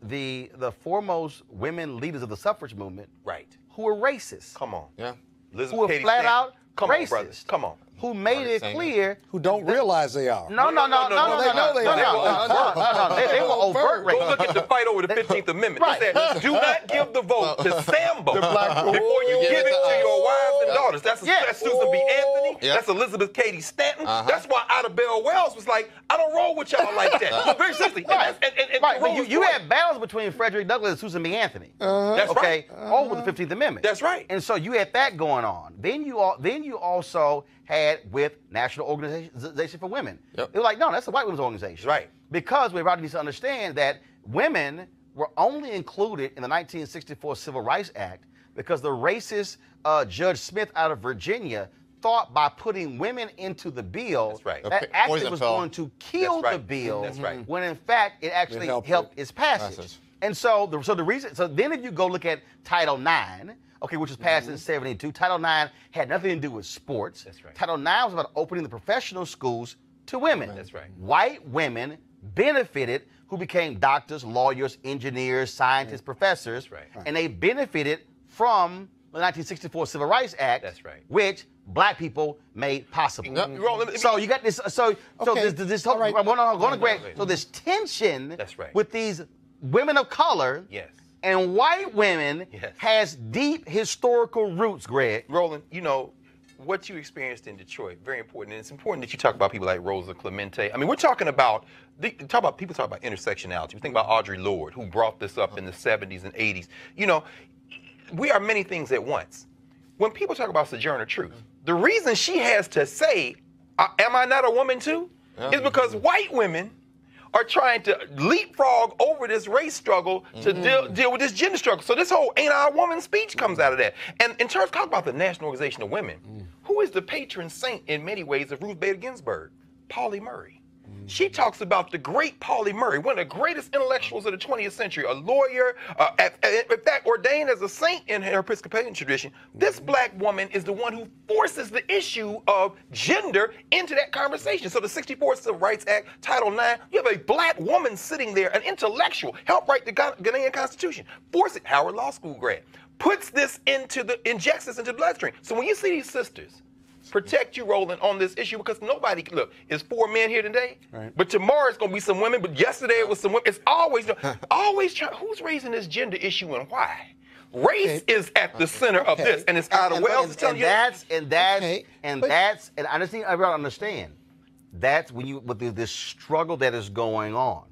the foremost women leaders of the suffrage movement, Right. who were racist. Come on. Yeah. Elizabeth Who were Cady flat Stanton. out Come racist. on, brothers. Come on. Who made it Singer. clear. Who don't realize they are. No. They know they are. They were overt Go racists. look at the fight over the 15th Amendment. Right. They said, do not give the vote to Sambo black before you give it to your wives and daughters. That's Susan B. Anthony. Yeah. That's Elizabeth Cady Stanton. That's why Ida Bell Wells was like, I don't roll with y'all like that. No, very seriously. Right. And Right, but Rose you Royce. had battles between Frederick Douglass and Susan B. Anthony. That's Okay, right. over the 15th Amendment. That's right. And so you had that going on. Then you also had with National Organization for Women. Yep. They were like, no, that's a white women's organization. Right. Because everybody needs to understand that women were only included in the 1964 Civil Rights Act because the racist Judge Smith out of Virginia thought by putting women into the bill, That's right. that actually Poison was pill. going to kill That's the right. bill. That's right. When in fact it actually helped helped it. its passage. And so then if you go look at Title IX, okay, which was passed in 72, Title IX had nothing to do with sports. That's right. Title IX was about opening the professional schools to women. That's right. White women benefited who became doctors, lawyers, engineers, scientists, professors. That's right. And they benefited from the 1964 Civil Rights Act. That's right. Which black people made possible. Roland, So you got this. So Okay. this whole. All right. I'm going to grant. So this tension. That's right. With these women of color. Yes. And white women Yes. has deep historical roots, Greg. Roland, you know, what you experienced in Detroit, very important. And it's important that you talk about people like Rosa Clemente. I mean, we're talking about, people talk about intersectionality. We think about Audre Lorde, who brought this up in the 70s and 80s. You know, we are many things at once. When people talk about Sojourner Truth, the reason she has to say, am I not a woman too? Is because white women are trying to leapfrog over this race struggle to deal with this gender struggle. So this whole ain't I a woman speech comes out of that. And in terms, talk about the National Organization of Women, who is the patron saint in many ways of Ruth Bader Ginsburg? Pauli Murray. She talks about the great Pauli Murray, one of the greatest intellectuals of the 20th century, a lawyer, in fact, ordained as a saint in her Episcopalian tradition. This black woman is the one who forces the issue of gender into that conversation. So the 64 Civil Rights Act, Title IX, you have a black woman sitting there, an intellectual, helped write the Ghanaian Constitution, force it, Howard Law School grad, injects this into the bloodstream. So when you see these sisters protect you, Roland, on this issue, because nobody, look, it's 4 men here today, but tomorrow it's going to be some women, but yesterday it was some women. It's always who's raising this gender issue and why? Race is at the center of this, and it's out of Wells telling you. And I just think everyone understand. That's when you, with this struggle that is going on.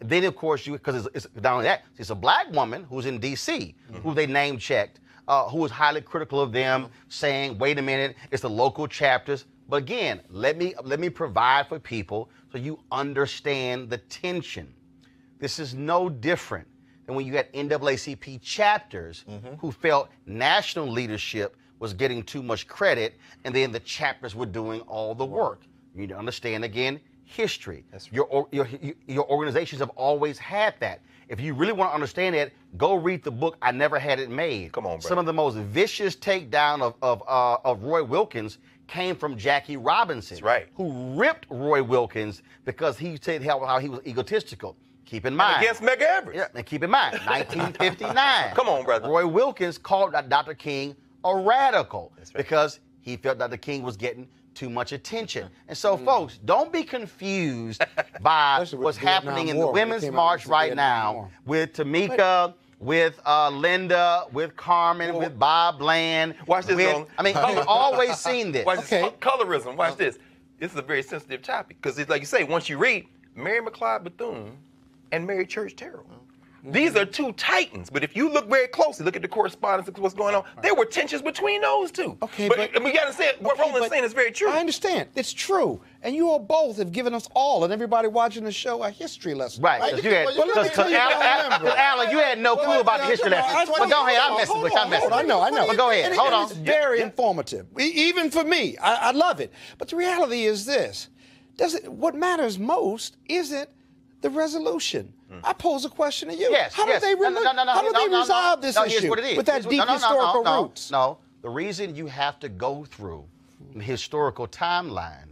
Then of course because it's not only that, it's a black woman who's in D.C. who they name checked, who was highly critical of them, saying, "Wait a minute, it's the local chapters." But again, let me provide for people so you understand the tension. This is no different than when you had NAACP chapters who felt national leadership was getting too much credit, and then the chapters were doing all the work. You need to understand again history. That's right. Your organizations have always had that. If you really want to understand that, go read the book I Never Had It Made. Come on, brother. Some of the most vicious takedown of Roy Wilkins came from Jackie Robinson, that's right, who ripped Roy Wilkins because he said how he was egotistical. Keep in mind. And against Medgar Evers. Yeah, and keep in mind, 1959. Come on, brother. Roy Wilkins called Dr. King a radical because he felt Dr. King was getting too much attention. And so, folks, don't be confused by what's happening in the Women's March right now with Tamika, with Linda, with Carmen, with Bob Bland. Watch this, Roland. I mean, you've always seen this. Watch this. Colorism. Watch this. This is a very sensitive topic because, like you say, once you read Mary McLeod Bethune and Mary Church Terrell, these are two titans, but if you look very closely, look at the correspondence, look at what's going on, there were tensions between those two. Okay, but we got to say, what Roland's saying is very true. I understand. It's true. And you all both have given us all and everybody watching the show a history lesson. Right. Because Alan, you had no clue about the history lesson. But go ahead, I'm messing with you. I know. But go ahead, hold on. It's very informative, even for me. I love it. But the reality is this. What matters most isn't the resolution. I pose a question to you. Yes, how do they resolve this issue with that deep historical roots? No, the reason you have to go through the historical timeline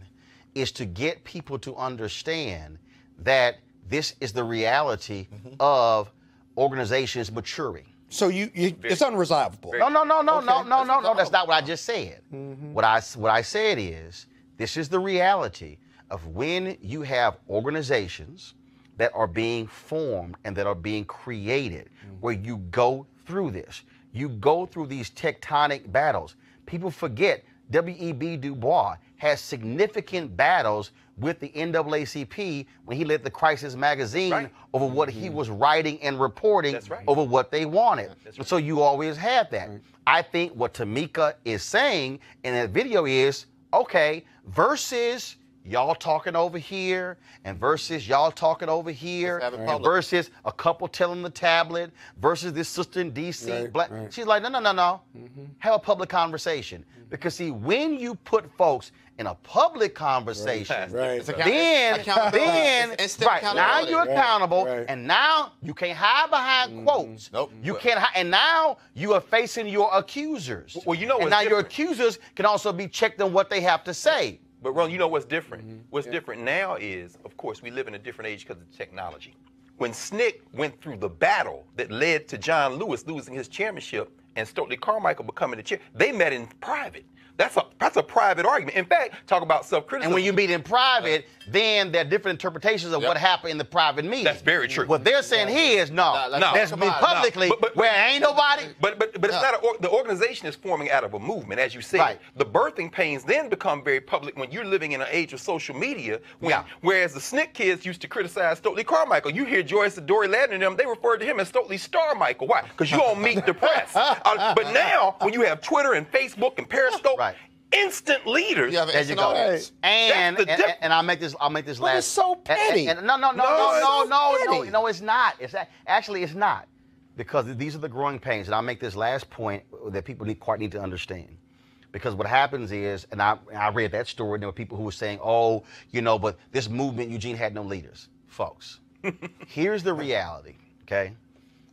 is to get people to understand that this is the reality of organizations maturing. So it's unresolvable. No. That's not what I just said. What I said is, this is the reality of when you have organizations that are being formed and that are being created, where you go through this. You go through these tectonic battles. People forget W.E.B. Du Bois has significant battles with the NAACP when he led the Crisis magazine over what he was writing and reporting over what they wanted. So you always had that. I think what Tamika is saying in that video is, okay, versus y'all talking over here, and versus y'all talking over here, and versus a couple telling the tablet, versus this sister in D.C. She's like, no. Have a public conversation. Because, see, when you put folks in a public conversation, then now you're accountable, and now you can't hide behind quotes. You can't hide, and now you are facing your accusers. Well, you know, and now your accusers can also be checked on what they have to say. But, Ron, you know what's different? What's different now is, of course, we live in a different age because of technology. When SNCC went through the battle that led to John Lewis losing his chairmanship and Stokely Carmichael becoming the chair, they met in private. That's a private argument. In fact, talk about self-criticism. And when you meet in private, then there are different interpretations of what happened in the private meeting. That's very true. What they're saying here is let's meet publicly where ain't nobody. But it's not the organization is forming out of a movement, as you said. The birthing pains then become very public when you're living in an age of social media. Whereas the SNCC kids used to criticize Stokely Carmichael. You hear Joyce and Dory Ladner and them, they referred to him as Stokely Star Michael. Why? Because you don't meet the press. But now, when you have Twitter and Facebook and Periscope, instant leaders. There you go. And I'll make this last. It's so petty. No, it's not. Actually, it's not. Because these are the growing pains. And I'll make this last point that people need to understand. Because what happens is, and I read that story, and there were people who were saying, oh, but this movement, Eugene had no leaders. Folks, here's the reality, okay?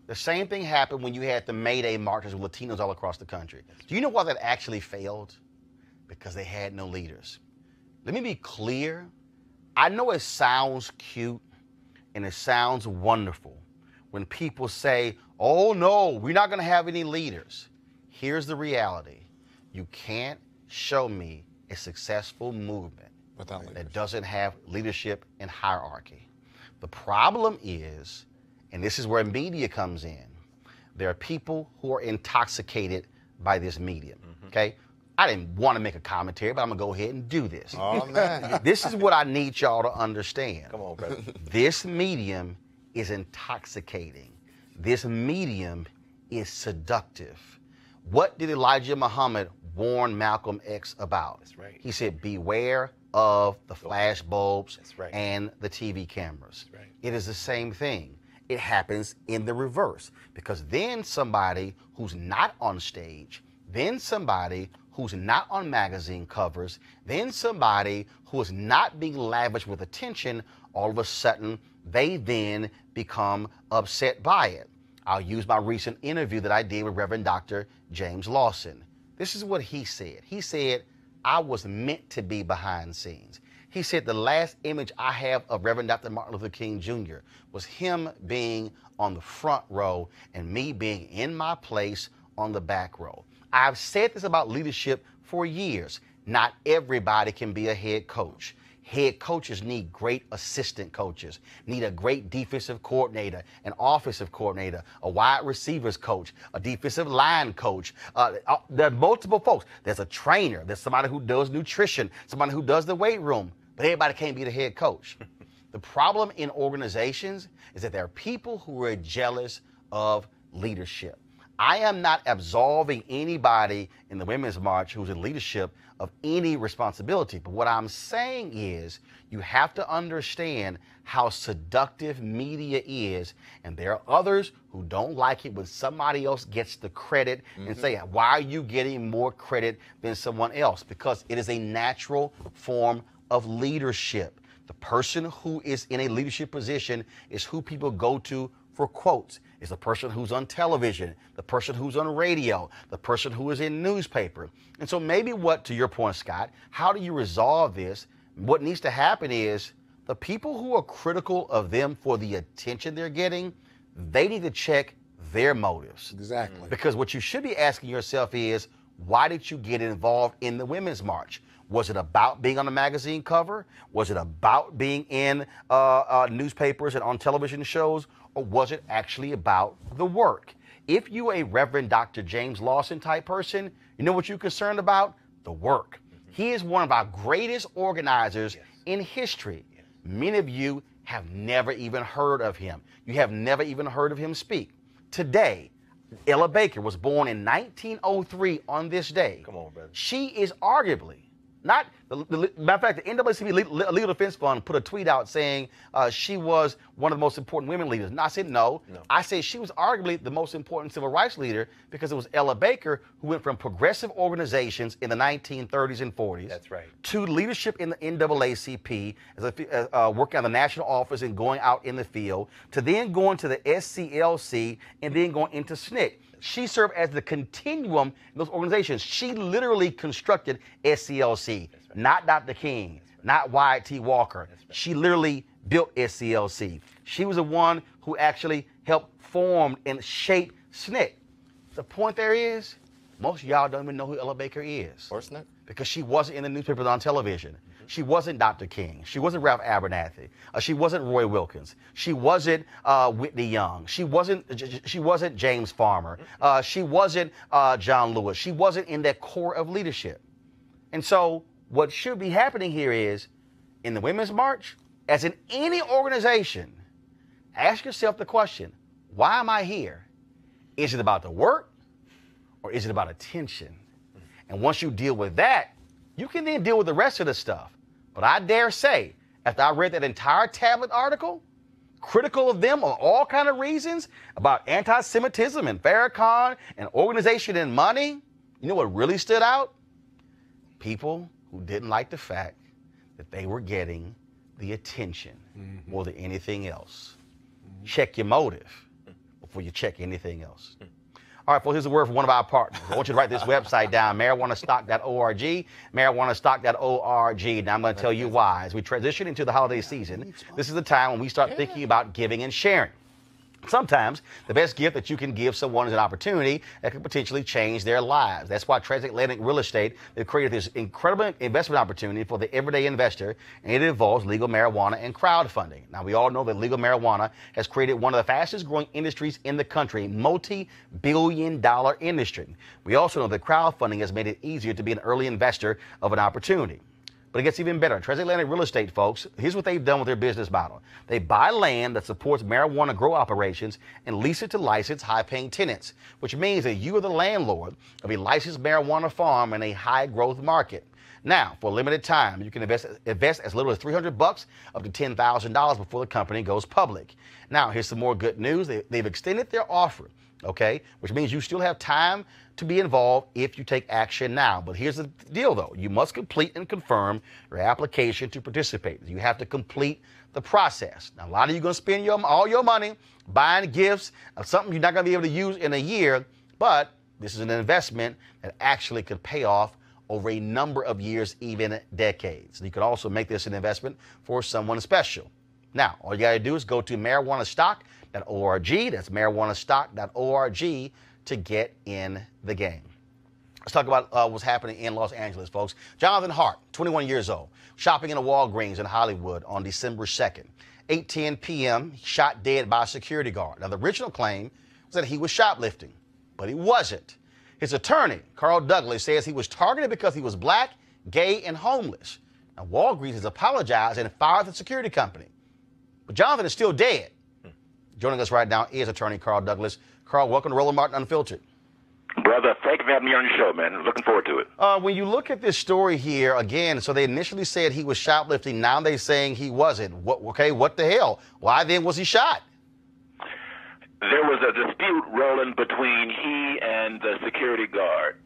The same thing happened when you had the May Day marches with Latinos all across the country. Do you know why that actually failed? Because they had no leaders. Let me be clear. I know it sounds cute and it sounds wonderful when people say, oh no, we're not going to have any leaders. Here's the reality. You can't show me a successful movement that doesn't have leadership and hierarchy. The problem is, and this is where media comes in, there are people who are intoxicated by this medium, okay? I didn't want to make a commentary, but I'm going to go ahead and do this. Oh, man. This is what I need y'all to understand. Come on, brother. This medium is intoxicating. This medium is seductive. What did Elijah Muhammad warn Malcolm X about? That's right. He said, beware of the flash bulbs right. and the TV cameras. That's right. It is the same thing. It happens in the reverse, because then somebody who's not on stage, then somebody who's not on magazine covers, then somebody who is not being lavished with attention, all of a sudden, they then become upset by it. I'll use my recent interview that I did with Reverend Dr. James Lawson. This is what he said. He said, I was meant to be behind scenes. He said the last image I have of Reverend Dr. Martin Luther King Jr. was him being on the front row and me being in my place on the back row. I've said this about leadership for years. Not everybody can be a head coach. Head coaches need great assistant coaches, need a great defensive coordinator, an offensive coordinator, a wide receivers coach, a defensive line coach. There are multiple folks. There's a trainer. There's somebody who does nutrition, somebody who does the weight room. But everybody can't be the head coach. The problem in organizations is that there are people who are jealous of leadership. I am not absolving anybody in the Women's March who's in leadership of any responsibility. But what I'm saying is you have to understand how seductive media is. And there are others who don't like it when somebody else gets the credit and say, why are you getting more credit than someone else? Because it is a natural form of leadership. The person who is in a leadership position is who people go to for quotes. It's the person who's on television, the person who's on radio, the person who is in newspaper. And so maybe to your point, Scott, how do you resolve this? What needs to happen is the people who are critical of them for the attention they're getting, they need to check their motives. Exactly. Because what you should be asking yourself is, why did you get involved in the Women's March? Was it about being on a magazine cover? Was it about being in newspapers and on television shows? Or was it actually about the work? If you're a Reverend Dr. James Lawson type person, you know what you're concerned about? The work. He is one of our greatest organizers in history. Many of you have never even heard of him. You have never even heard of him speak. Today, Ella Baker was born in 1903 on this day. Come on, brother. She is arguably not, matter of fact, the NAACP Legal Defense Fund put a tweet out saying she was one of the most important women leaders. And I said no. I said she was arguably the most important civil rights leader because it was Ella Baker who went from progressive organizations in the 1930s and 40s. That's right. To leadership in the NAACP, as working on the national office and going out in the field, to then going to the SCLC and then going into SNCC. She served as the continuum in those organizations. She literally constructed SCLC, not Dr. King, not Wyatt T. Walker. She literally built SCLC. She was the one who actually helped form and shape SNCC. The point there is, most of y'all don't even know who Ella Baker is. Or SNCC. Because she wasn't in the newspapers on television. She wasn't Dr. King. She wasn't Ralph Abernathy. She wasn't Roy Wilkins. She wasn't Whitney Young. She wasn't James Farmer. She wasn't John Lewis. She wasn't in that core of leadership. And so what should be happening here is, in the Women's March, as in any organization, ask yourself the question, why am I here? Is it about the work or is it about attention? And once you deal with that, you can then deal with the rest of the stuff. But I dare say, after I read that entire tablet article, critical of them on all kind of reasons about anti-Semitism and Farrakhan and organization and money, you know what really stood out? People who didn't like the fact that they were getting the attention more than anything else. Check your motive before you check anything else. All right, folks, here's a word from one of our partners. I want you to write this website down, marijuanastock.org, marijuanastock.org. Now, I'm going to tell you why. As we transition into the holiday season, this is the time when we start thinking about giving and sharing. Sometimes the best gift that you can give someone is an opportunity that could potentially change their lives. That's why Transatlantic Real Estate, they've created this incredible investment opportunity for the everyday investor, and it involves legal marijuana and crowdfunding. Now, we all know that legal marijuana has created one of the fastest growing industries in the country, multi-billion-dollar industry. We also know that crowdfunding has made it easier to be an early investor of an opportunity. But it gets even better. Transatlantic Real Estate, folks, here's what they've done with their business model. They buy land that supports marijuana grow operations and lease it to licensed high-paying tenants, which means that you are the landlord of a licensed marijuana farm in a high-growth market. Now, for a limited time, you can invest as little as $300 up to $10,000 before the company goes public. Now, here's some more good news. They've extended their offer, okay, which means you still have time to be involved if you take action now. But here's the deal, though. You must complete and confirm your application to participate. You have to complete the process. Now, a lot of you are going to spend all your money buying gifts of something you're not going to be able to use in a year, but this is an investment that actually could pay off over a number of years, even decades. You could also make this an investment for someone special. Now, all you got to do is go to marijuanastock.org. That's marijuanastock.org to get in the game. Let's talk about what's happening in Los Angeles, folks. Jonathan Hart, 21 years old, shopping in a Walgreens in Hollywood on December 2nd. 8:10 p.m., shot dead by a security guard. Now, the original claim was that he was shoplifting, but he wasn't. His attorney, Carl Douglas, says he was targeted because he was black, gay, and homeless. Now, Walgreens has apologized and fired the security company. But Jonathan is still dead. Joining us right now is attorney Carl Douglas. Carl, welcome to Roland Martin Unfiltered. Brother, thank you for having me on your show, man. Looking forward to it. When you look at this story here, again, so they initially said he was shoplifting. Now they're saying he wasn't. What the hell? Why then was he shot? There was a dispute, Roland, between he and the security guard.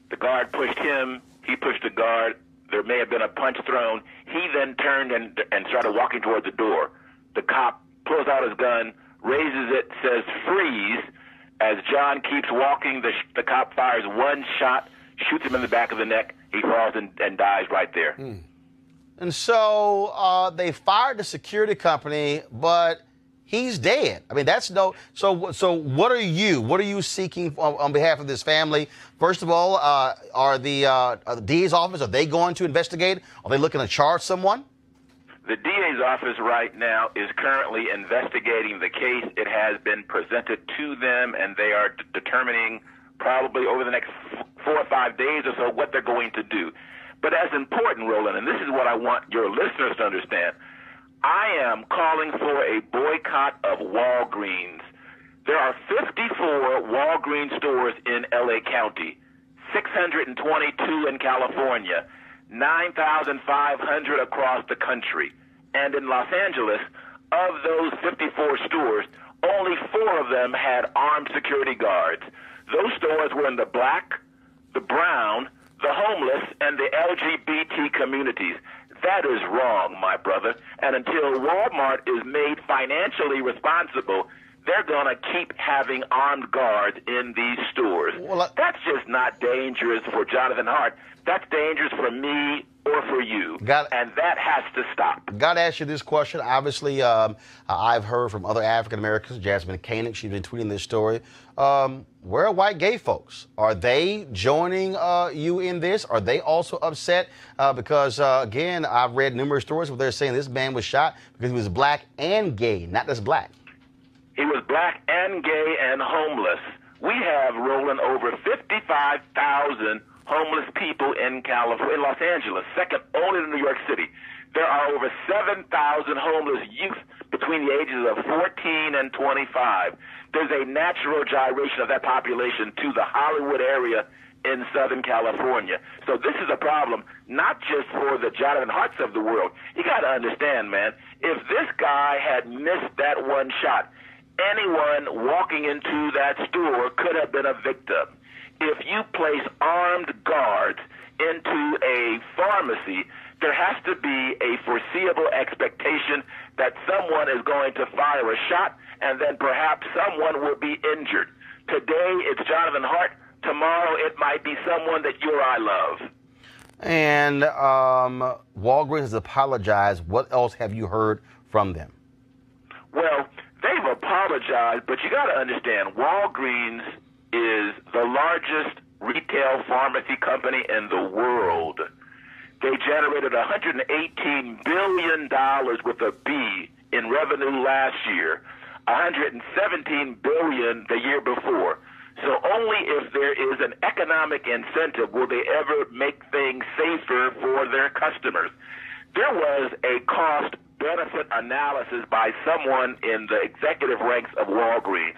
The guard pushed him. He pushed the guard. There may have been a punch thrown. He then turned and started walking toward the door. The cop pulls out his gun, raises it, says, freeze. As John keeps walking, the cop fires one shot, shoots him in the back of the neck. He falls and dies right there. And so they fired the security company, but he's dead. I mean, that's no. So what are you seeking on behalf of this family? First of all, are the DA's office, are they going to investigate? Are they looking to charge someone? The DA's office right now is currently investigating the case. It has been presented to them, and they are determining probably over the next 4 or 5 days or so what they're going to do. But as important, Roland, and this is what I want your listeners to understand, I am calling for a boycott of Walgreens. There are 54 Walgreens stores in L.A. County, 622 in California, 9,500 across the country. And in Los Angeles, of those 54 stores, only 4 of them had armed security guards. Those stores were in the black, the brown, the homeless, and the LGBT communities. That is wrong, my brother. And until Walmart is made financially responsible, they're going to keep having armed guards in these stores. Well, that's just not dangerous for Jonathan Hart. That's dangerous for me or for you. And that has to stop. Got to ask you this question. Obviously, I've heard from other African Americans, Jasmine Koenig, she's been tweeting this story. Where are white gay folks? Are they joining you in this? Are they also upset? Because, again, I've read numerous stories where they're saying this man was shot because he was black and gay, not just black. He was black and gay and homeless. We have, Roland, over 55,000 homeless people in California, in Los Angeles, second only to New York City. There are over 7,000 homeless youth between the ages of 14 and 25. There's a natural gyration of that population to the Hollywood area in Southern California. So this is a problem, not just for the Jonathan Harts of the world. You got to understand, man, if this guy had missed that one shot, anyone walking into that store could have been a victim. If you place armed guards into a pharmacy, there has to be a foreseeable expectation that someone is going to fire a shot and then perhaps someone will be injured. Today it's Jonathan Hart. Tomorrow it might be someone that you or I love. And Walgreens has apologized. What else have you heard from them? Well, they've apologized, but you got to understand, Walgreens is the largest retail pharmacy company in the world. They generated $118 billion with a B in revenue last year, $117 billion the year before. So only if there is an economic incentive will they ever make things safer for their customers. There was a cost-benefit analysis by someone in the executive ranks of Walgreens.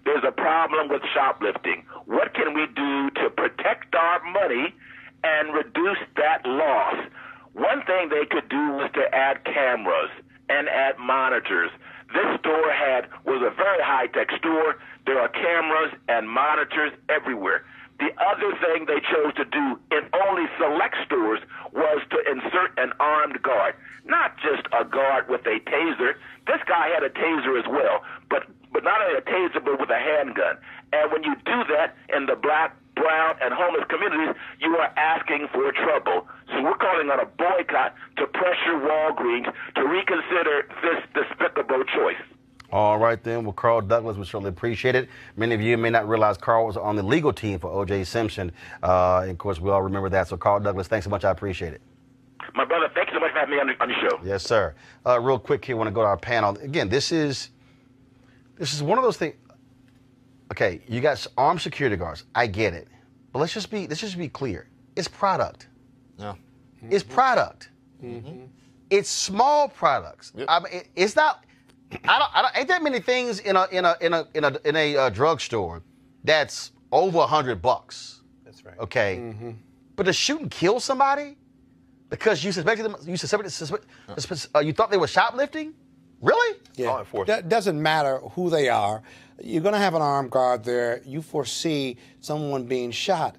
There's a problem with shoplifting. What can we do to protect our money and reduce that loss? One thing they could do was to add cameras and add monitors. This store was a very high-tech store. There are cameras and monitors everywhere. The other thing they chose to do in only select stores was to insert an armed guard. Not just a guard with a taser. This guy had a taser as well, but not only a taser, but with a handgun. And when you do that in the black, brown, and homeless communities, you are asking for trouble. So we're calling on a boycott to pressure Walgreens to reconsider this despicable choice. All right, then. Well, Carl Douglas, we certainly appreciate it. Many of you may not realize Carl was on the legal team for O.J. Simpson. And of course, we all remember that. So, Carl Douglas, thanks so much. I appreciate it. My brother, thank you so much for having me on the show. Yes, sir. Real quick here, I want to go to our panel. Again, this is one of those things. Okay, you got armed security guards. I get it. But let's just be clear. It's product. Yeah. Mm-hmm. It's product. Mm-hmm. It's small products. Yep. I mean, it's not. Ain't that many things in a drugstore that's over $100. That's right. Okay. Mm-hmm. But to shoot and kill somebody because you suspected them, you thought they were shoplifting? Really? Yeah. That doesn't matter who they are. You're going to have an armed guard there. You foresee someone being shot.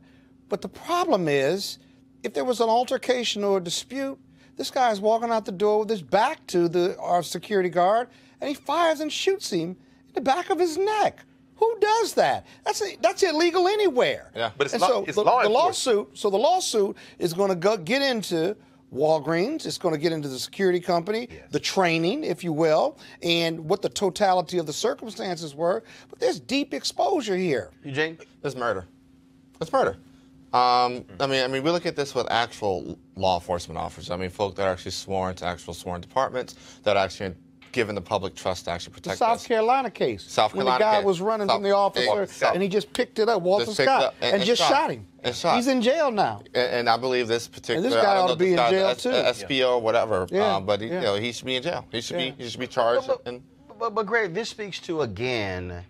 But the problem is, if there was an altercation or a dispute, this guy's walking out the door with his back to our security guard, and he fires and shoots him in the back of his neck. Who does that? That's illegal anywhere. Yeah, but it's the lawsuit is going to get into Walgreens. It's going to get into the security company, the training, if you will, and what the totality of the circumstances were. But there's deep exposure here. Eugene? It's murder. It's murder. I mean, we look at this with actual law enforcement officers. I mean, folk that are actually sworn to actual sworn departments that are actually given the public trust to actually protect The us. South Carolina case. South Carolina when the guy case. was running from the officer and he just picked it up, Walter Just picked Scott, it up and just shot him. And shot. He's in jail now. And I believe this particular. And this guy ought to be in jail too. SPO or whatever. Yeah. But he, you know, he should be in jail. He should be charged. But Greg, this speaks to again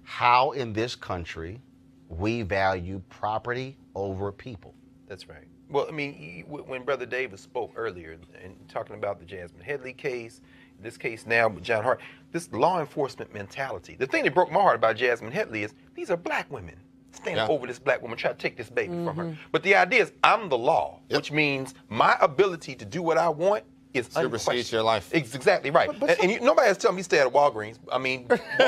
how in this country we value property over people. That's right. Well, I mean, when Brother Davis spoke earlier and talking about the Jasmine Headley case, this case now with John Hart, this law enforcement mentality. The thing that broke my heart about Jasmine Headley is these are black women standing over this black woman trying to take this baby from her. But the idea is I'm the law, which means my ability to do what I want is supersedes your life. It's exactly right. Nobody has told me to stay at a Walgreens. I mean,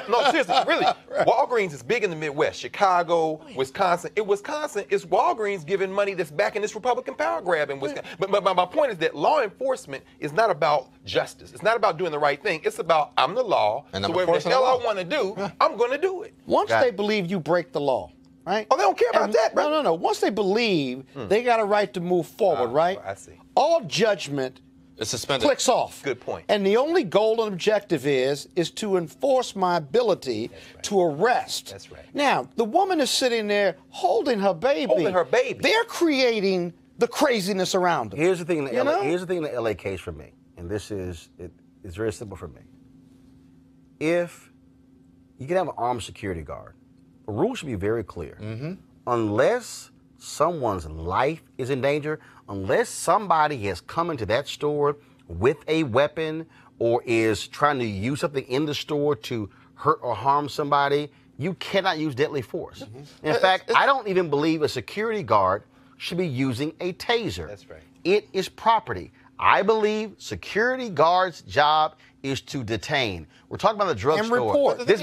no, seriously, really. Walgreens is big in the Midwest, Chicago, Wisconsin. In Wisconsin, it's Walgreens giving money that's backing this Republican power grab in Wisconsin. But my point is that law enforcement is not about justice. It's not about doing the right thing. It's about I'm the law, and so whatever the hell I want to do, I'm going to do it. Once they believe you break the law, right? Oh, they don't care about that, bro. No. Once they believe they got a right to move forward, right? I see. All judgment it's suspended. Clicks off. Good point. And the only goal and objective is to enforce my ability to arrest. That's right. Now, the woman is sitting there holding her baby. Holding her baby. They're creating the craziness around them. Here's the thing in the LA, here's the thing in the LA case for me, and this is it's very simple for me. If you can have an armed security guard, the rule should be very clear. Unless someone's life is in danger, unless somebody has come into that store with a weapon or is trying to use something in the store to hurt or harm somebody, you cannot use deadly force. In fact, I don't even believe a security guard should be using a taser. That's right. It is property. I believe security guard's job is to detain. We're talking about the drugstore. And report. This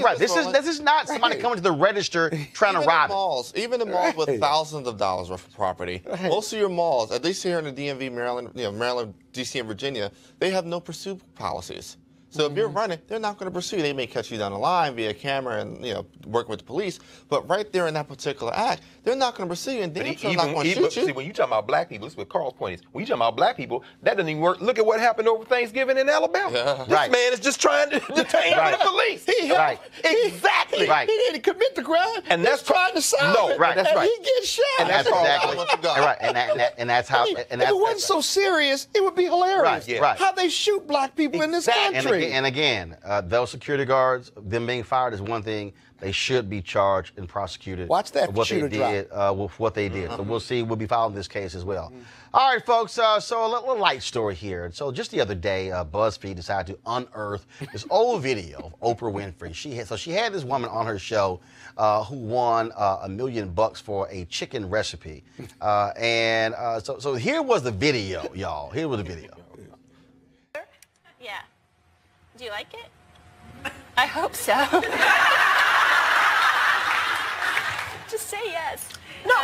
is not somebody coming to the register trying to rob it. Even the malls with thousands of dollars worth of property, most of your malls, at least here in the DMV, Maryland, Maryland, DC, and Virginia, they have no pursuit policies. So if you're running, they're not going to pursue you. They may catch you down the line via camera and working with the police. But right there in that particular act, they're not going to pursue you, and they're not going to shoot you. See, when you talk about black people, this is what Carl's point is. When you talk about black people, that doesn't even work. Look at what happened over Thanksgiving in Alabama. Yeah. This man is just trying to detain the police. Exactly. He didn't commit the crime. And that's trying to solve it. That's and right. he gets shot. And that's exactly right. And that's how. If it wasn't so serious, it would be hilarious. Right. How they shoot black people in this country. And again, those security guards, them being fired is one thing. They should be charged and prosecuted. Watch that for what shooter they did. With what they did. So we'll see. We'll be following this case as well. All right, folks. So a little light story here. So just the other day, BuzzFeed decided to unearth this old video of Oprah Winfrey. She had this woman on her show who won $1 million for a chicken recipe. So here was the video, y'all. Here was the video. Yeah. Do you like it? I hope so. Just say yes. No.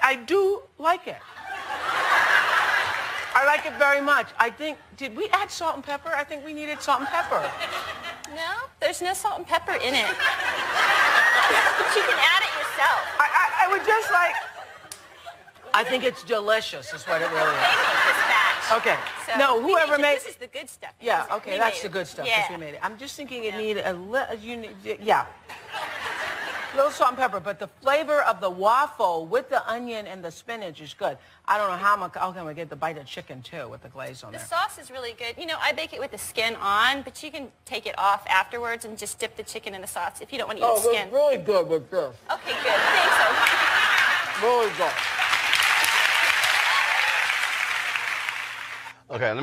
I do like it. I like it very much. I think, did we add salt and pepper? I think we needed salt and pepper. No, there's no salt and pepper in it. But you can add it yourself. I would just like, I think it's delicious is what it really is. This batch. Okay. So No, whoever made this is the good stuff. Yeah, Because okay, we that's made the it. good stuff Yeah. because we made it. I'm just thinking it needed a little salt and pepper, but the flavor of the waffle with the onion and the spinach is good. I don't know how I'm going to get the bite of chicken too with the glaze on The there. sauce is really good. You know, I bake it with the skin on, but you can take it off afterwards and just dip the chicken in the sauce if you don't want to eat the skin. it's really good with this. Okay, good. Thanks, Really good. Okay, let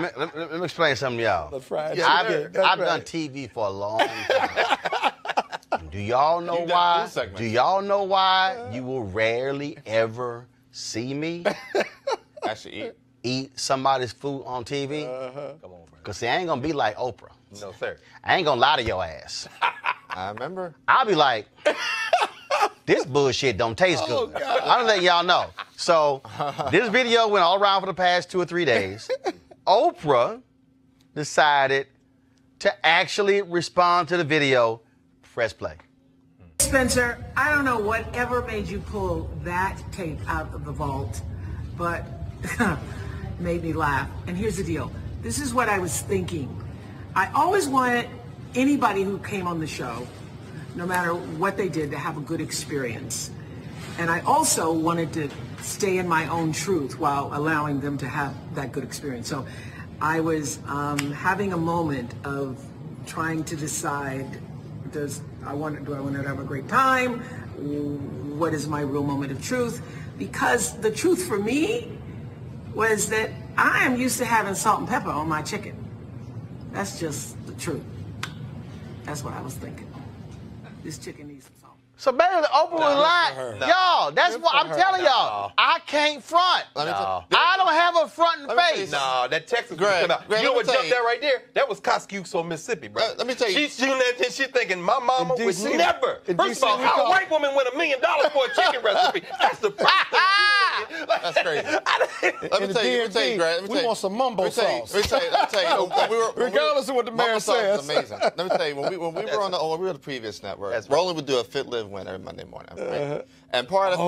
me explain something to y'all. The fried I've chicken. That's done right. TV for a long time. Do y'all know You've done why? food segments. Do y'all know why you will rarely ever see me Actually eat somebody's food on TV? Come on, bro. Because see, I ain't gonna be like Oprah. No, sir. I ain't gonna lie to your ass. I remember. I'll be like, this bullshit don't taste good. I'm letting y'all know. So this video went all around for the past 2 or 3 days. Oprah decided to actually respond to the video. Press play. Spencer, I don't know whatever made you pull that tape out of the vault, but made me laugh. And here's the deal. This is what I was thinking. I always wanted anybody who came on the show, no matter what they did, to have a good experience. And I also wanted to stay in my own truth while allowing them to have that good experience. So I was having a moment of trying to decide, do I want to have a great time? What is my real moment of truth? Because the truth for me was that I am used to having salt and pepper on my chicken. That's just the truth. That's what I was thinking. This chicken needs some salt. So basically, Oprah was lying. Y'all, that's what I'm telling y'all. I can't front. I don't have a fronting face. No, that Texas Greg, you know what jumped that right there? That was Coscuso, Mississippi, bro. Let me tell you. She's doing that, she's thinking, my mama would never. First of all, how a white woman win $1 million for a chicken recipe? That's the first thing. That's crazy. Let me tell you, Greg. We want some mumbo sauce. Let me tell you. Regardless of what the mayor says. Amazing. Let me tell you, when we were on the previous network, Roland would do a Fit Live Win every Monday morning. Right? And part of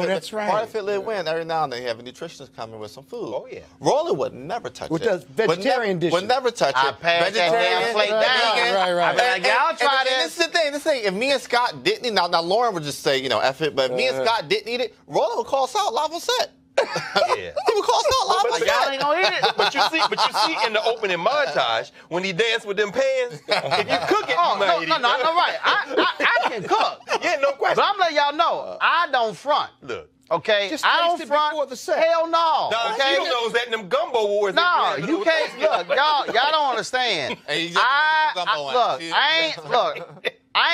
Fit Live Win, every now and then, you have a nutritionist coming with some food. Oh, yeah. Roland would never touch it. Does vegetarian dishes. Would never touch I it. passed that damn plate down. Right. I mean, y'all try this. And this is the thing. If me and Scott didn't eat, now Lauren would just say, F it, but if me and Scott didn't eat it, Roland would call us out live on set. Yeah. He would call us out live on set. Y'all ain't gonna eat it. But you see in the opening montage when he danced with them pans, if you cook it, you might eat it. No, right. I can cook. Yeah, no question. But I'm letting y'all know, I don't front. Look. Okay? Just I taste don't it front. before the set. Hell no. No, Okay? you knows that in them gumbo wars. No, you can't. Look, y'all don't understand. I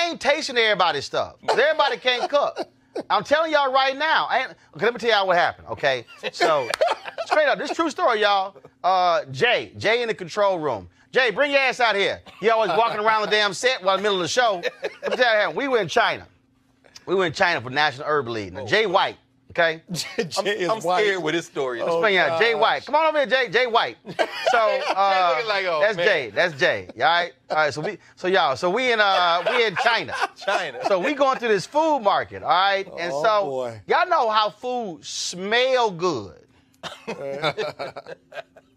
ain't tasting everybody's stuff. Everybody can't cook. I'm telling y'all right now. Okay, let me tell y'all what happened, okay? So, straight up, this is true story, y'all. Jay in the control room. Jay, bring your ass out here. He always walking around the damn set while in the middle of the show. Let me tell you, we were in China. We were in China for National Herb League. Now, Jay White, okay? I'm scared with this story. Jay White. Come on over here, Jay White. So that's Jay. All right? All right, so we in China. So we going through this food market, all right? And y'all know how food smell good.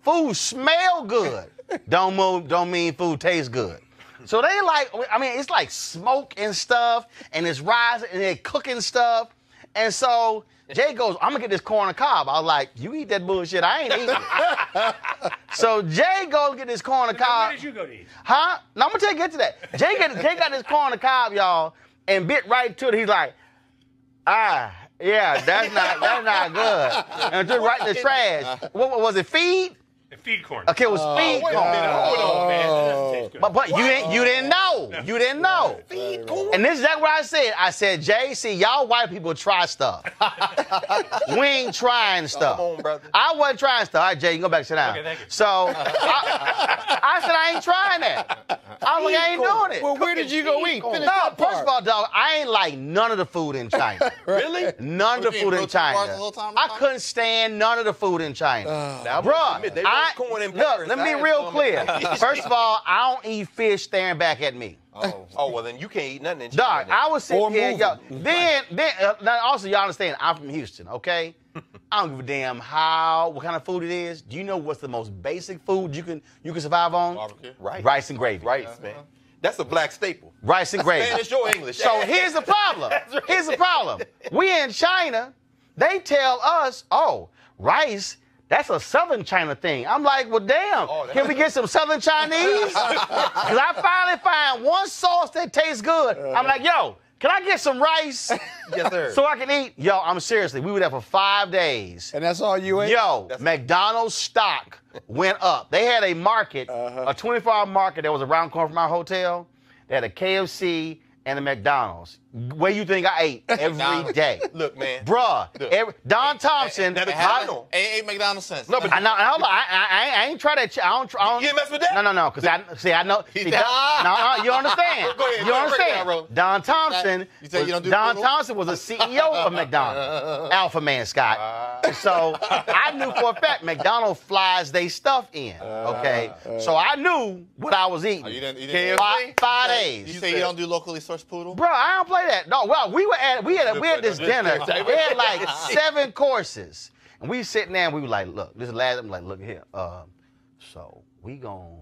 Food smell good. Don't mean food tastes good. So they it's like smoke and stuff, and it's rising, and they're cooking stuff. And so Jay goes, I'm gonna get this corn on the cob. I was like, you eat that bullshit, I ain't eating it. So Jay goes get this corn on the cob. Where did you go to eat? Huh? No, I'm gonna get to that. Jay got this corn on the cob, y'all, and bit right to it. He's like, yeah, that's not good. And threw it right in the trash. What was it, feed? Feed corn. Okay, it was feed corn. Hold on, man. That doesn't taste good. But you didn't know. You didn't know. Feed corn. And this is exactly what I said. I said, Jay, see, y'all white people try stuff. We ain't trying stuff. Come on, brother. I wasn't trying stuff. All right, Jay, you can go back and sit down. Okay, thank you. So I said I ain't trying that. I ain't doing it. Well, where did you go eat? Finish No, that part. first of all, dog, I ain't like none of the food in China. Really? None of the food in China. I couldn't stand none of the food in China. Now, Bruh, corn and look, let me be real clear. First of all, I don't eat fish staring back at me. Oh, well, then you can't eat nothing in Dog, China. I was sitting here, y'all. Now also, y'all understand, I'm from Houston, okay? I don't give a damn what kind of food it is. Do you know what's the most basic food you can survive on? Barbecue. Rice and gravy. Rice, man. That's a black staple. Rice and gravy. Spanish or English. So here's the problem. Here's the problem. We in China, they tell us, rice, that's a Southern China thing. I'm like, well, damn, can we get some Southern Chinese? Because I finally find one sauce that tastes good. I'm like, yo, can I get some rice? Yes, sir. So I can eat? Yo, seriously, we were there for 5 days. And that's all you ate? Yo, McDonald's stock went up. They had a market, a 24-hour market that was around the corner from our hotel. They had a KFC and a McDonald's. Where you think I ate every day? Look, man. Bruh, Don Thompson. Ain't McDonald's sense. No, but I ain't try that. I don't. You didn't mess with that? No, because I know. You understand? Go ahead, You break it down, understand? Ro. Don Thompson. You say you don't do Don poodle? Thompson was a CEO of McDonald's. Alpha man, Scott. And so I knew for a fact McDonald's flies they stuff in. Okay, so I knew what I was eating. You didn't 5 days. You say you don't do locally sourced poodle? Bro, I don't play that. No, well, we had this dinner. We had like 7 courses. And we sitting there and we were like, look, this is the last. I'm like, look here. So we gonna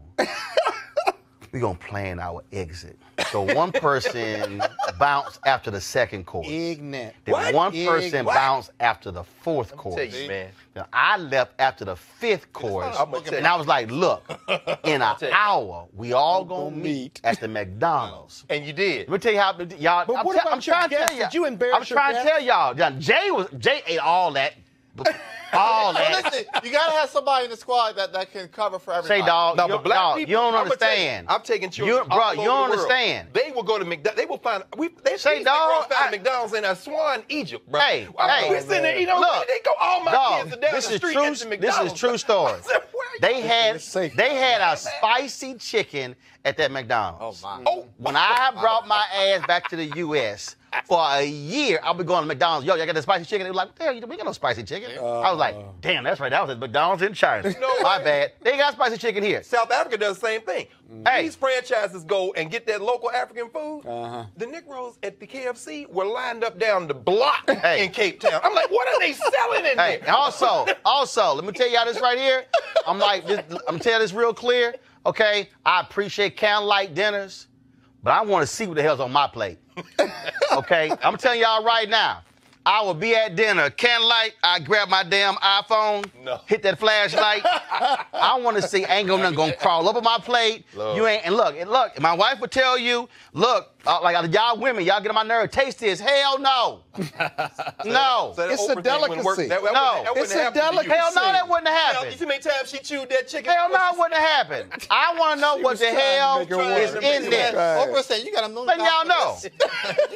plan our exit. So one person bounced after the second course. Ignorant. Then one person bounced after the 4th course. Tell you, man. Now, I left after the 5th course, and I was like, look, in an hour, we all gonna meet at the McDonald's. And you did. Let me tell you how, y'all. But what about your guests? Did you embarrass I'm trying to tell y'all. Now, Jay ate all that. All that. Listen, you gotta have somebody in the squad that can cover for everybody. Say, dog, No, but black people, you don't I'ma tell you, understand. I'm taking children Bro, all over you the don't world. understand. They will go to McDonald's. They will find. Say, dog, found McDonald's in Aswan, Egypt, bro. Hey, we sitting there, you know, look, they go. All my kids are down this the is street true. at the McDonald's. This is true story. I said, where are you? They had a spicy chicken at that McDonald's. Oh my. Oh, When I brought my ass back to the U.S. for a year, I'll be going to McDonald's. Yo, y'all got that spicy chicken? They were like, what the hell, we got no spicy chicken. I was like, damn, that's right. That was at McDonald's in China. No My way. bad. They ain't got spicy chicken here. South Africa does the same thing. Hey. These franchises go and get that local African food. The Negroes at the KFC were lined up down the block in Cape Town. I'm like, what are they selling in Hey, there? and also, let me tell y'all this right here. I'm telling this real clear. Okay, I appreciate candlelight dinners, but I want to see what the hell's on my plate. Okay, I'm telling y'all right now. I will be at dinner, candlelight. I grab my damn iPhone, hit that flashlight. I want to see ain't nothing gonna crawl up on my plate. Love. You ain't and look. My wife would tell you, look, like y'all women, y'all get on my nerve. Taste this. Hell no, no. So that It's a Oprah thing wouldn't work. delicacy. That No. wouldn't It's a happen to you. delicacy. Hell no, that wouldn't have You happened. see how many times she chewed that chicken? Hell no, it wouldn't have happened. I want to know what the hell make it work. is in there. Oprah said you got $1 million. Letting y'all know.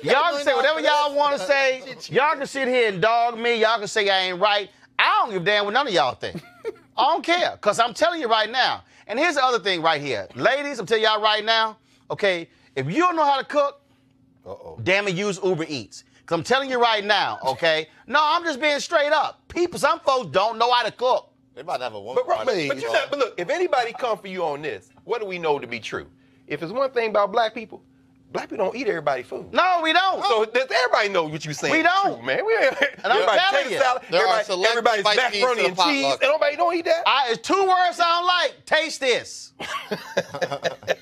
Y'all can say whatever y'all want to say. Y'all can sit here and dog me. Y'all can say I ain't right. I don't give a damn what none of y'all think. I don't care, because I'm telling you right now. And here's the other thing right here. Ladies, I'm telling y'all right now, okay, if you don't know how to cook, damn it, use Uber Eats. Because I'm telling you right now, okay? No, I'm just being straight up. Some folks don't know how to cook. They about to have a woman. But look, if anybody come for you on this, what do we know to be true? If it's one thing about black people don't eat everybody's food. No, we don't. So everybody knows what you're saying. We don't. True, man. And I'm telling you. Salad, There are select everybody's spices macaroni to and the cheese, potluck. and nobody don't eat that. It's 2 words I don't like. Taste this.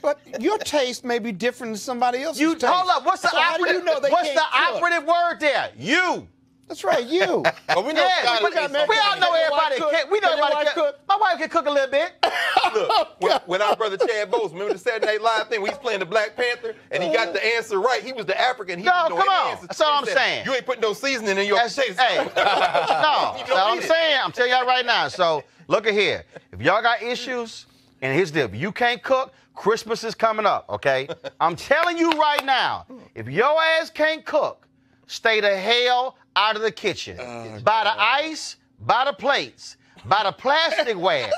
But your taste may be different than somebody else's You taste. hold up. What's the So how do operative? you know they what's can't the cook? operative word there? You. That's right, you. But we know Yeah, Scott we is something. all know everybody. We know Can your everybody. wife cook? My wife can cook a little bit. Look, when our brother Chad Bose, remember the Saturday Night Live thing? We was playing the Black Panther, and he got the answer right. He was the African. He No, didn't know come any on. answers. That's all He I'm said, saying. You ain't putting no seasoning in your potatoes. Hey, no, that's all I'm saying. I'm telling y'all right now. So look at here. If y'all got issues, and here's the deal: if you can't cook, Christmas is coming up. Okay, I'm telling you right now. If your ass can't cook, stay the hell out of the kitchen. Buy the ice, buy the plates, buy the plasticware.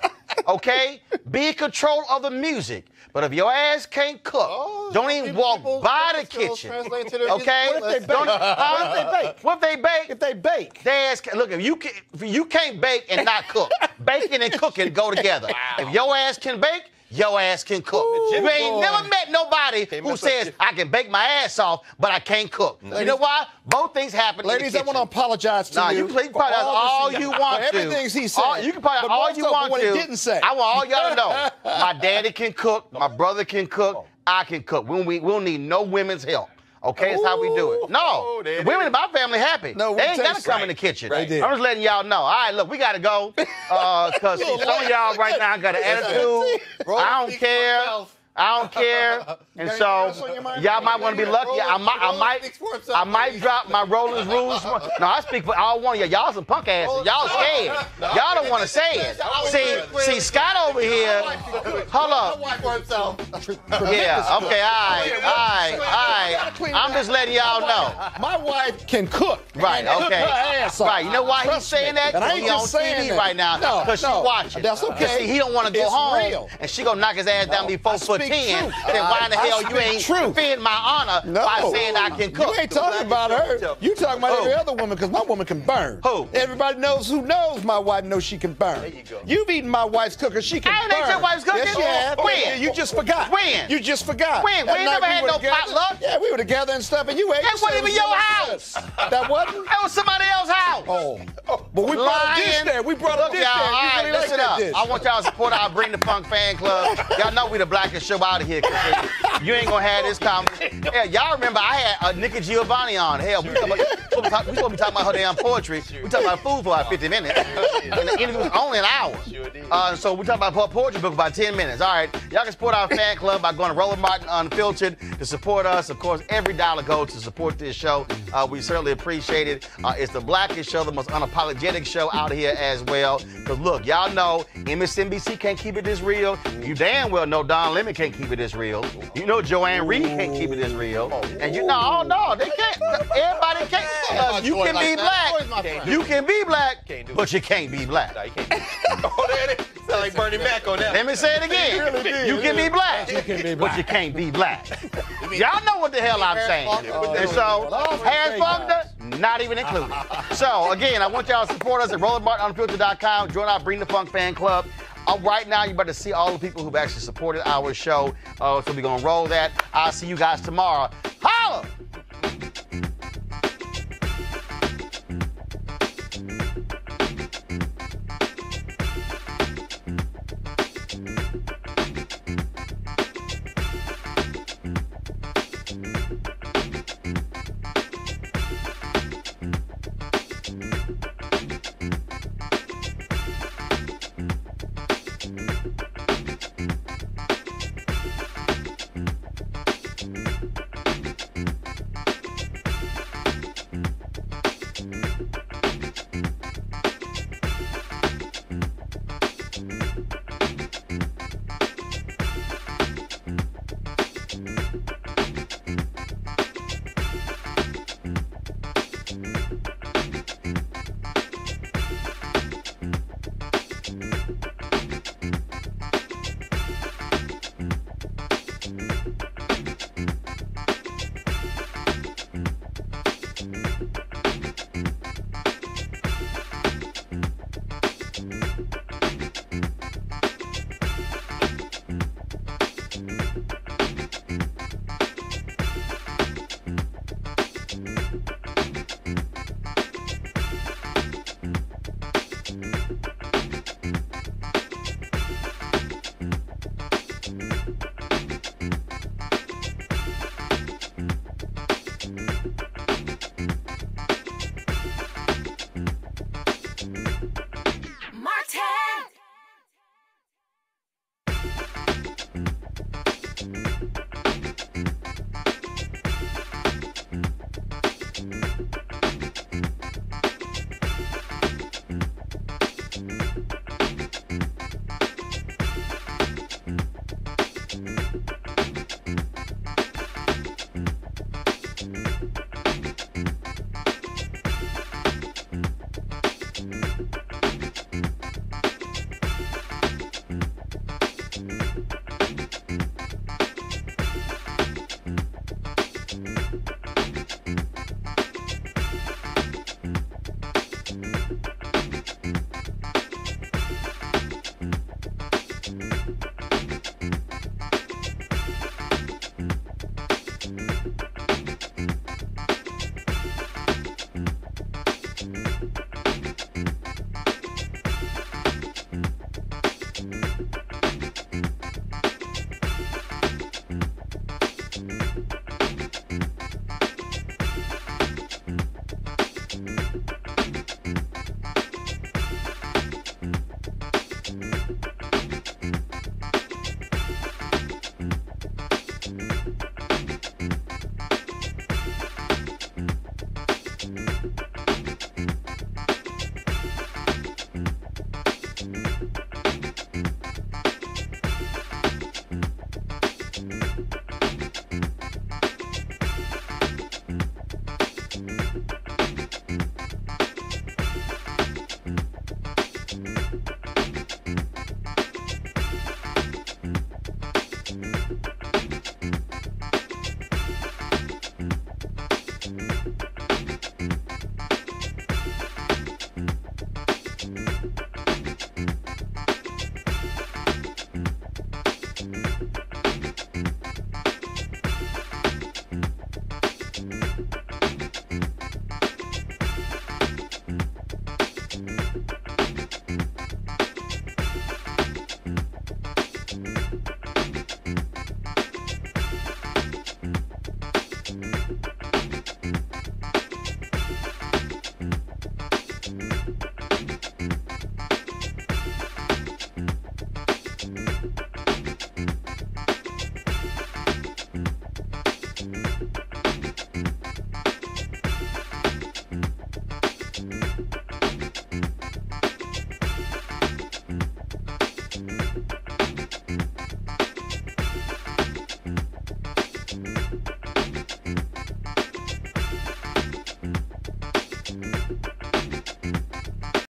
Okay, be in control of the music. But if your ass can't cook, don't even walk by the kitchen. Okay? What if they bake? What if they bake? If they bake. Their ass look, if you can't bake and not cook, baking and cooking go together. If your ass can bake, your ass can cook. You ain't never met nobody who says, I can bake my ass off, but I can't cook. You know why? Both things happen in the Ladies, I kitchen. want to apologize to you. You can apologize all you want to. Everything he said. You can apologize all you want what to. he didn't say. I want all y'all to know. My daddy can cook. My brother can cook. I can cook. We don't need no women's help. Okay, that's how we do it. No, the women in my family happy. No, they ain't got to come in the kitchen. Right. I'm just letting y'all know. All right, look, we got to go. Because some of y'all right now got an attitude. I don't care. I don't care. And so y'all might want to be lucky. I might drop my Roland's rules. No, I speak for all one of y'all. Y'all some punk asses. Y'all scared. Y'all don't want to say it. See, Scott over here. Hold up. Yeah. Okay. All right. I'm just letting y'all know. My wife can cook. Right. Okay. Right. You know why he's saying that? And I ain't He's on just saying TV that. right now because she's watching. That's okay. See, he don't want to go It's home, real. and she gonna knock his ass down before 4'10". Then why in the hell you ain't truth. defend my honor by saying I can cook? You ain't talking about her. You talking about every other woman because my woman can burn. Who? Everybody knows who knows my wife knows she can burn. There you go. You've eaten my wife's cooker. She can I ain't burn. ate your wife's cooking. Yes, you have. When? You just forgot. When? You just forgot. When? We That ain't night never had were no together. potluck. Yeah, we were together and stuff, and you ate. That wasn't even your house. That wasn't? That was somebody else's house. Oh. But we brought a dish there. We brought a dish there. Y'all, all right, You really listen like up. that dish. I want y'all to support our Bring the Funk fan club. Y'all know we the blackest show out of here. You ain't gonna have this conversation. Yeah, y'all remember I had Nikki Giovanni on. Hell, we supposed to be talking about her damn poetry. We talking about food for about 50 minutes. And the interview was only an hour. So we talking about her poetry book for about 10 minutes. All right, y'all can support our fan club by going to Roland Martin Unfiltered to support us. Of course, every dollar goes to support this show. We certainly appreciate it. It's the blackest show, the most unapologetic show out here as well. Because look, y'all know MSNBC can't keep it this real. You damn well know Don Lemon can't keep it this real. You know Joanne Reed can't keep it this real. And you know, no, they can't. Everybody can't. You can be black. You can be black, but you can't be black. Oh, there it is. Sound like Bernie Mac on that. Let me say it again. You can be black, but you can't be black. Y'all know what the hell I'm saying. And so, Harris Funkner, not even included. So, again, I want y'all to support us at RolandMartinUnfiltered.com. Join our Bring the Funk fan club. Right now, you're about to see all the people who've actually supported our show. So we're going to roll that. I'll see you guys tomorrow. Holla!